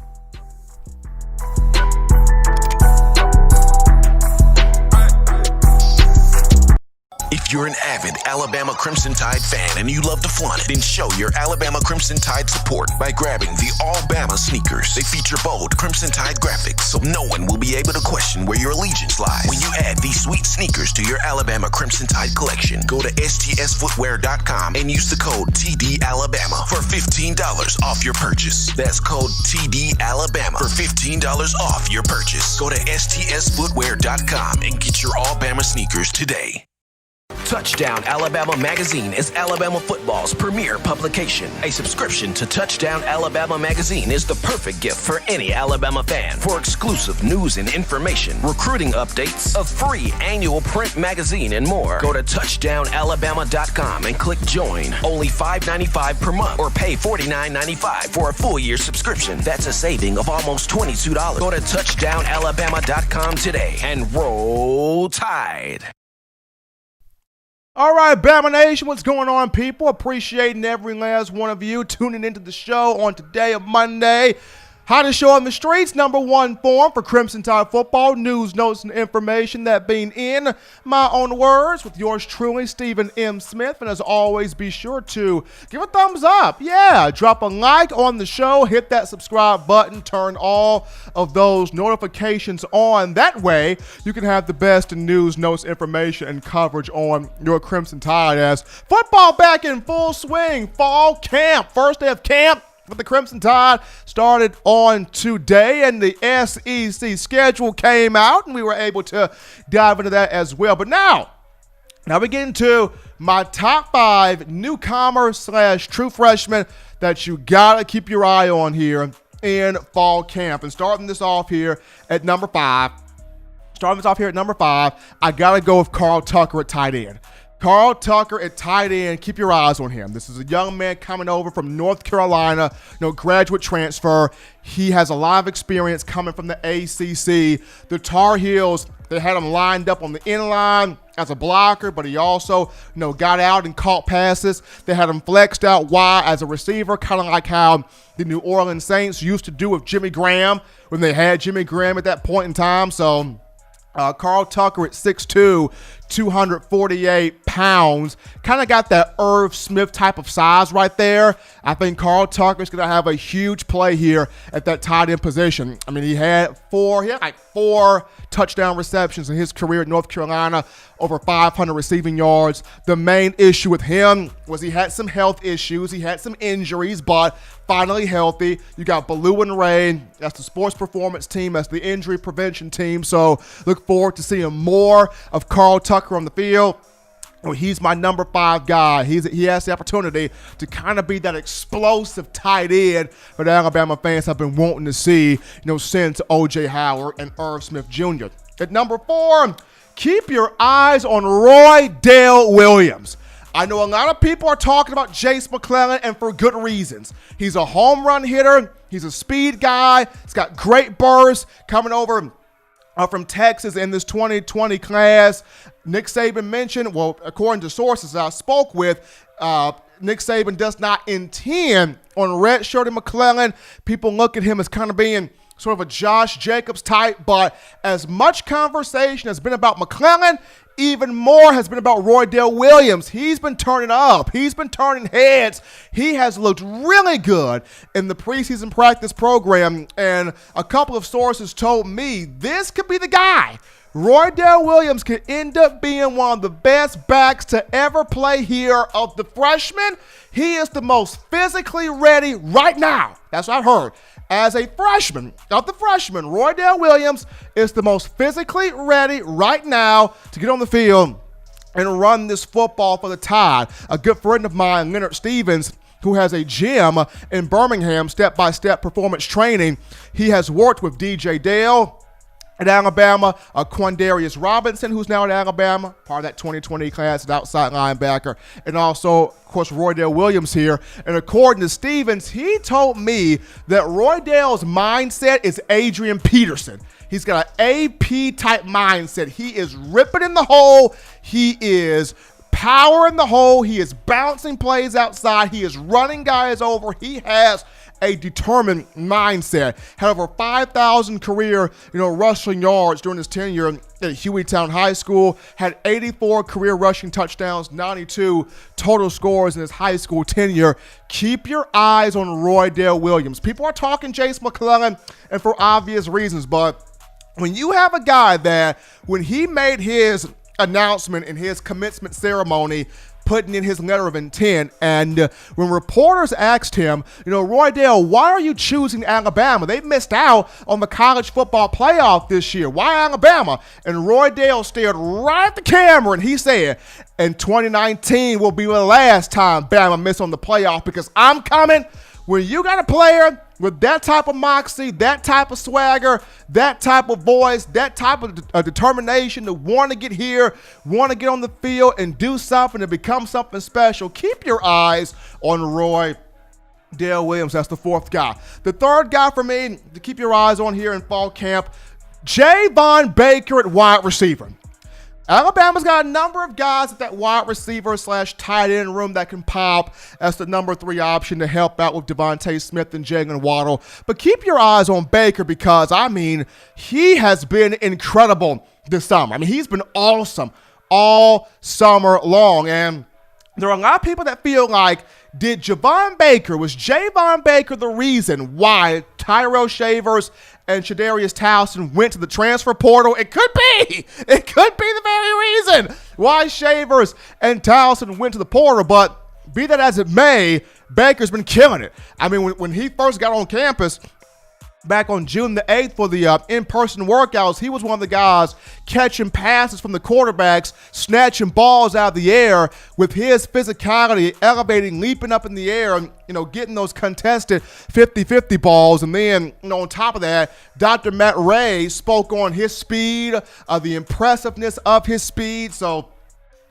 If you're an avid Alabama Crimson Tide fan and you love to flaunt it, then show your Alabama Crimson Tide support by grabbing the All-Bama sneakers. They feature bold Crimson Tide graphics, so no one will be able to question where your allegiance lies. When you add these sweet sneakers to your Alabama Crimson Tide collection, go to stsfootwear.com and use the code TDAlabama for $15 off your purchase. That's code TDAlabama for $15 off your purchase. Go to stsfootwear.com and get your All-Bama sneakers today. Touchdown Alabama Magazine is Alabama football's premier publication. A subscription to Touchdown Alabama Magazine is the perfect gift for any Alabama fan. For exclusive news and information, recruiting updates, a free annual print magazine, and more, go to touchdownalabama.com and click join. Only $5.95 per month or pay $49.95 for a full year subscription. That's a saving of almost $22. Go to touchdownalabama.com today and roll Tide. All right, Bama Nation, what's going on, people? Appreciating every last one of you tuning into the show on today, a Monday. Hottest show on the streets, number one forum for Crimson Tide football, news, notes, and information. That being in my own words with yours truly, Stephen M. Smith. And as always, be sure to give a thumbs up. Yeah, drop a like on the show, hit that subscribe button, turn all of those notifications on. That way, you can have the best in news, notes, information, and coverage on your Crimson Tide as football back in full swing. Fall camp, first day of camp. But the Crimson Tide started on today, and the SEC schedule came out, and we were able to dive into that as well. But now we get into my top five newcomers / true freshmen that you got to keep your eye on here in fall camp. And starting this off here at number five, I got to go with Carl Tucker at tight end. Carl Tucker at tight end, keep your eyes on him. This is a young man coming over from North Carolina, graduate transfer. He has a lot of experience coming from the ACC. The Tar Heels, they had him lined up on the end line as a blocker, but he also, got out and caught passes. They had him flexed out wide as a receiver, kind of like how the New Orleans Saints used to do with Jimmy Graham when they had Jimmy Graham at that point in time. So Carl Tucker at 6'2", 248 pounds, kind of got that Irv Smith type of size right there. I think Carl Tucker is going to have a huge play here at that tight end position. I mean, he had like four touchdown receptions in his career at North Carolina, over 500 receiving yards. The main issue with him was he had some health issues. He had some injuries, but finally healthy. You got Baloo and Ray. That's the sports performance team. That's the injury prevention team. So look forward to seeing more of Carl Tucker on the field. He's my number 5 guy. He has the opportunity to kind of be that explosive tight end that Alabama fans have been wanting to see, since O.J. Howard and Irv Smith Jr. At number 4, keep your eyes on Roy Dale Williams. I know a lot of people are talking about Jace McClellan, and for good reasons. He's a home run hitter. He's a speed guy. He's got great burst coming over from Texas in this 2020 class. Nick Saban mentioned, well, according to sources I spoke with, Nick Saban does not intend on redshirting McClellan. People look at him as kind of being sort of a Josh Jacobs type, but as much conversation has been about McClellan, even more has been about Roydell Williams. He's been turning up. He's been turning heads. He has looked really good in the preseason practice program, and a couple of sources told me this could be the guy. Roydell Williams could end up being one of the best backs to ever play here of the freshmen. He is the most physically ready right now. That's what I heard. As a freshman, of the freshmen, Roydell Williams is the most physically ready right now to get on the field and run this football for the Tide. A good friend of mine, Leonard Stevens, who has a gym in Birmingham, step-by-step performance training. He has worked with DJ Dale at Alabama, Quandarius Robinson, who's now at Alabama, part of that 2020 class, an outside linebacker, and also, of course, Roydell Williams here. And according to Stevens, he told me that Roydell's mindset is Adrian Peterson. He's got an AP-type mindset. He is ripping in the hole. He is powering the hole. He is bouncing plays outside. He is running guys over. He has a determined mindset. Had over 5,000 career, rushing yards during his tenure at Hueytown High School. Had 84 career rushing touchdowns, 92 total scores in his high school tenure. Keep your eyes on Roydell Williams. People are talking Jace McClellan, and for obvious reasons, but when you have a guy that, when he made his announcement in his commencement ceremony, putting in his letter of intent, and when reporters asked him, Roydell, why are you choosing Alabama? They missed out on the college football playoff this year. Why Alabama? And Roydell stared right at the camera and he said, in 2019 will be the last time Bama missed on the playoff because I'm coming. When you got a player with that type of moxie, that type of swagger, that type of voice, that type of determination to want to get here, want to get on the field and do something and become something special, keep your eyes on Roydell Williams. That's the fourth guy. The third guy for me to keep your eyes on here in fall camp, Javon Baker at wide receiver. Alabama's got a number of guys at that wide receiver / tight end room that can pop as the number 3 option to help out with Devontae Smith and Jalen Waddle. But keep your eyes on Baker because, he has been incredible this summer. He's been awesome all summer long. And there are a lot of people that feel like, was Javon Baker the reason why Tyrell Shavers and Shadarius Towson went to the transfer portal? It could be. It could be the very reason why Shavers and Towson went to the portal. But be that as it may, Baker's been killing it. When he first got on campus back on June the 8th for the in-person workouts, he was one of the guys catching passes from the quarterbacks, snatching balls out of the air with his physicality, elevating, leaping up in the air, and, getting those contested 50-50 balls. And then, on top of that, Dr. Matt Ray spoke on his speed, the impressiveness of his speed. So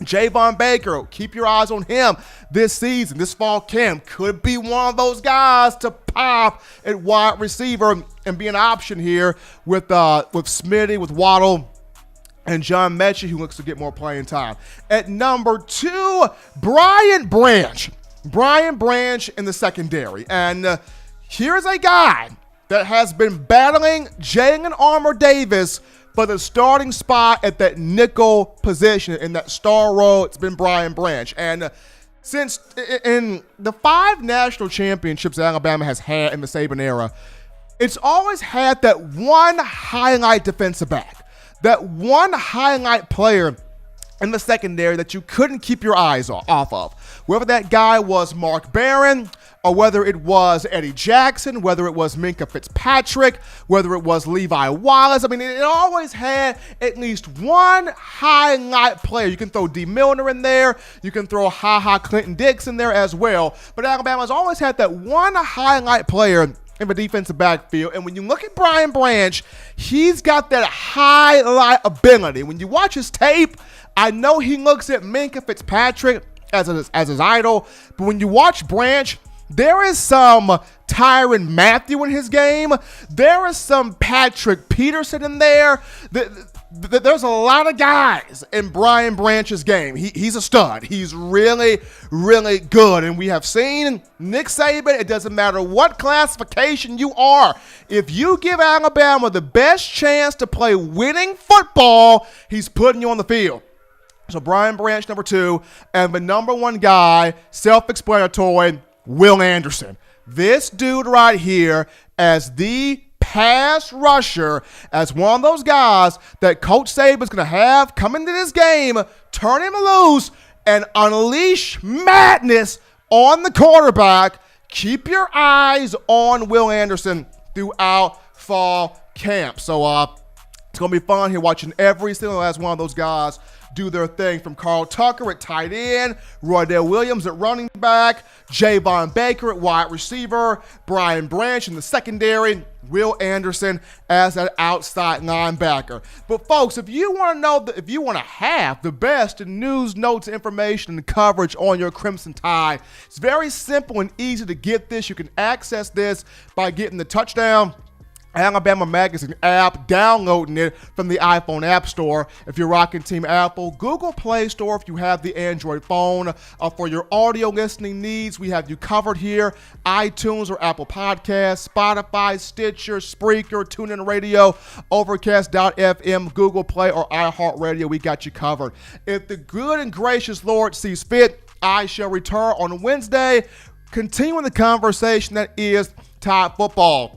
Javon Baker, keep your eyes on him this season. This fall camp could be one of those guys to pop at wide receiver and be an option here with Smitty, with Waddle, and John Mechie, who looks to get more playing time. At number 2, Brian Branch. Brian Branch in the secondary. And here's a guy that has been battling Jalen Armour-Davis for the starting spot at that nickel position in that star role. It's been Brian Branch. And since in the 5 national championships Alabama has had in the Saban era, it's always had that one highlight defensive back, that one highlight player in the secondary that you couldn't keep your eyes off of. Whether that guy was Mark Barron, or whether it was Eddie Jackson, whether it was Minkah Fitzpatrick, whether it was Levi Wallace. It always had at least one highlight player. You can throw D. Milner in there. You can throw Clinton Dix in there as well. But Alabama's always had that one highlight player in the defensive backfield. And when you look at Brian Branch, he's got that highlight ability. When you watch his tape, I know he looks at Minkah Fitzpatrick as his idol. But when you watch Branch, There is some Tyrann Mathieu in his game. There is some Patrick Peterson in there. There's a lot of guys in Brian Branch's game. He's a stud. He's really, really good. And we have seen Nick Saban, it doesn't matter what classification you are, if you give Alabama the best chance to play winning football, he's putting you on the field. So Brian Branch, number 2, and the number 1 guy, self-explanatory, Will Anderson. This dude right here as the pass rusher, as one of those guys that Coach Saban's going to have come into this game, turn him loose, and unleash madness on the quarterback. Keep your eyes on Will Anderson throughout fall camp. So it's going to be fun here watching every single last one of those guys do their thing, from Carl Tucker at tight end, Roydell Williams at running back, Javon Baker at wide receiver, Brian Branch in the secondary, Will Anderson as an outside linebacker. But folks, if you want to know, if you want to have the best news, notes, information, and coverage on your Crimson Tide, it's very simple and easy to get this. You can access this by getting the Touchdown Alabama Magazine app, downloading it from the iPhone App Store if you're rocking Team Apple, Google Play Store if you have the Android phone. For your audio listening needs, we have you covered here. iTunes or Apple Podcasts, Spotify, Stitcher, Spreaker, TuneIn Radio, Overcast.fm, Google Play, or iHeartRadio. We got you covered. If the good and gracious Lord sees fit, I shall return on Wednesday, continuing the conversation that is Tide football.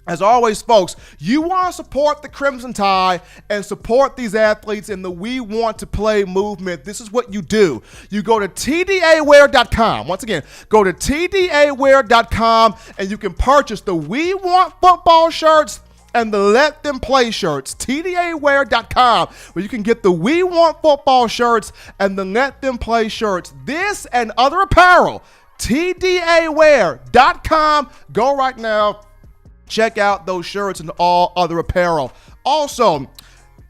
As always, folks, you want to support the Crimson Tide and support these athletes in the We Want to Play movement. This is what you do. You go to tdawear.com. Once again, go to tdawear.com and you can purchase the We Want Football shirts and the Let Them Play shirts. tdawear.com, where you can get the We Want Football shirts and the Let Them Play shirts. This and other apparel, tdawear.com. Go right now. Check out those shirts and all other apparel. Also,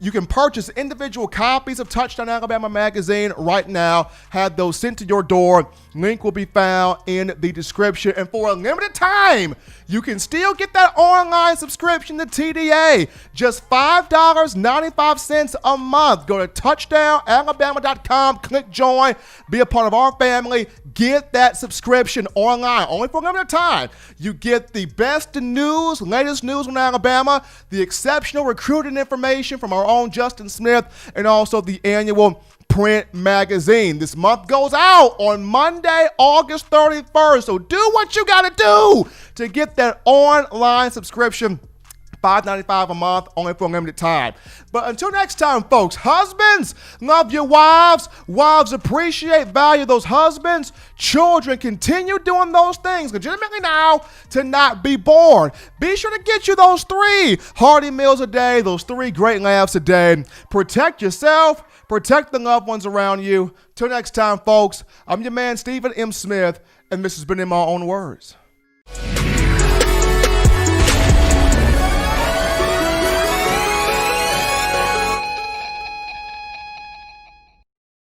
you can purchase individual copies of Touchdown Alabama Magazine right now. Have those sent to your door. Link will be found in the description. And for a limited time, you can still get that online subscription to TDA. Just $5.95 a month. Go to touchdownalabama.com, click join, be a part of our family. Get that subscription online, only for a limited time. You get the best news, latest news on Alabama, the exceptional recruiting information from our own Justin Smith, and also the annual print magazine. This month goes out on Monday, August 31st. So do what you got to do to get that online subscription. $5.95 a month, only for a limited time. But until next time, folks, husbands, love your wives. Wives, appreciate, value those husbands. Children, continue doing those things legitimately now to not be bored. Be sure to get you those 3 hearty meals a day, those 3 great laughs a day. Protect yourself, protect the loved ones around you. Till next time, folks, I'm your man, Stephen M. Smith, and this has been In My Own Words.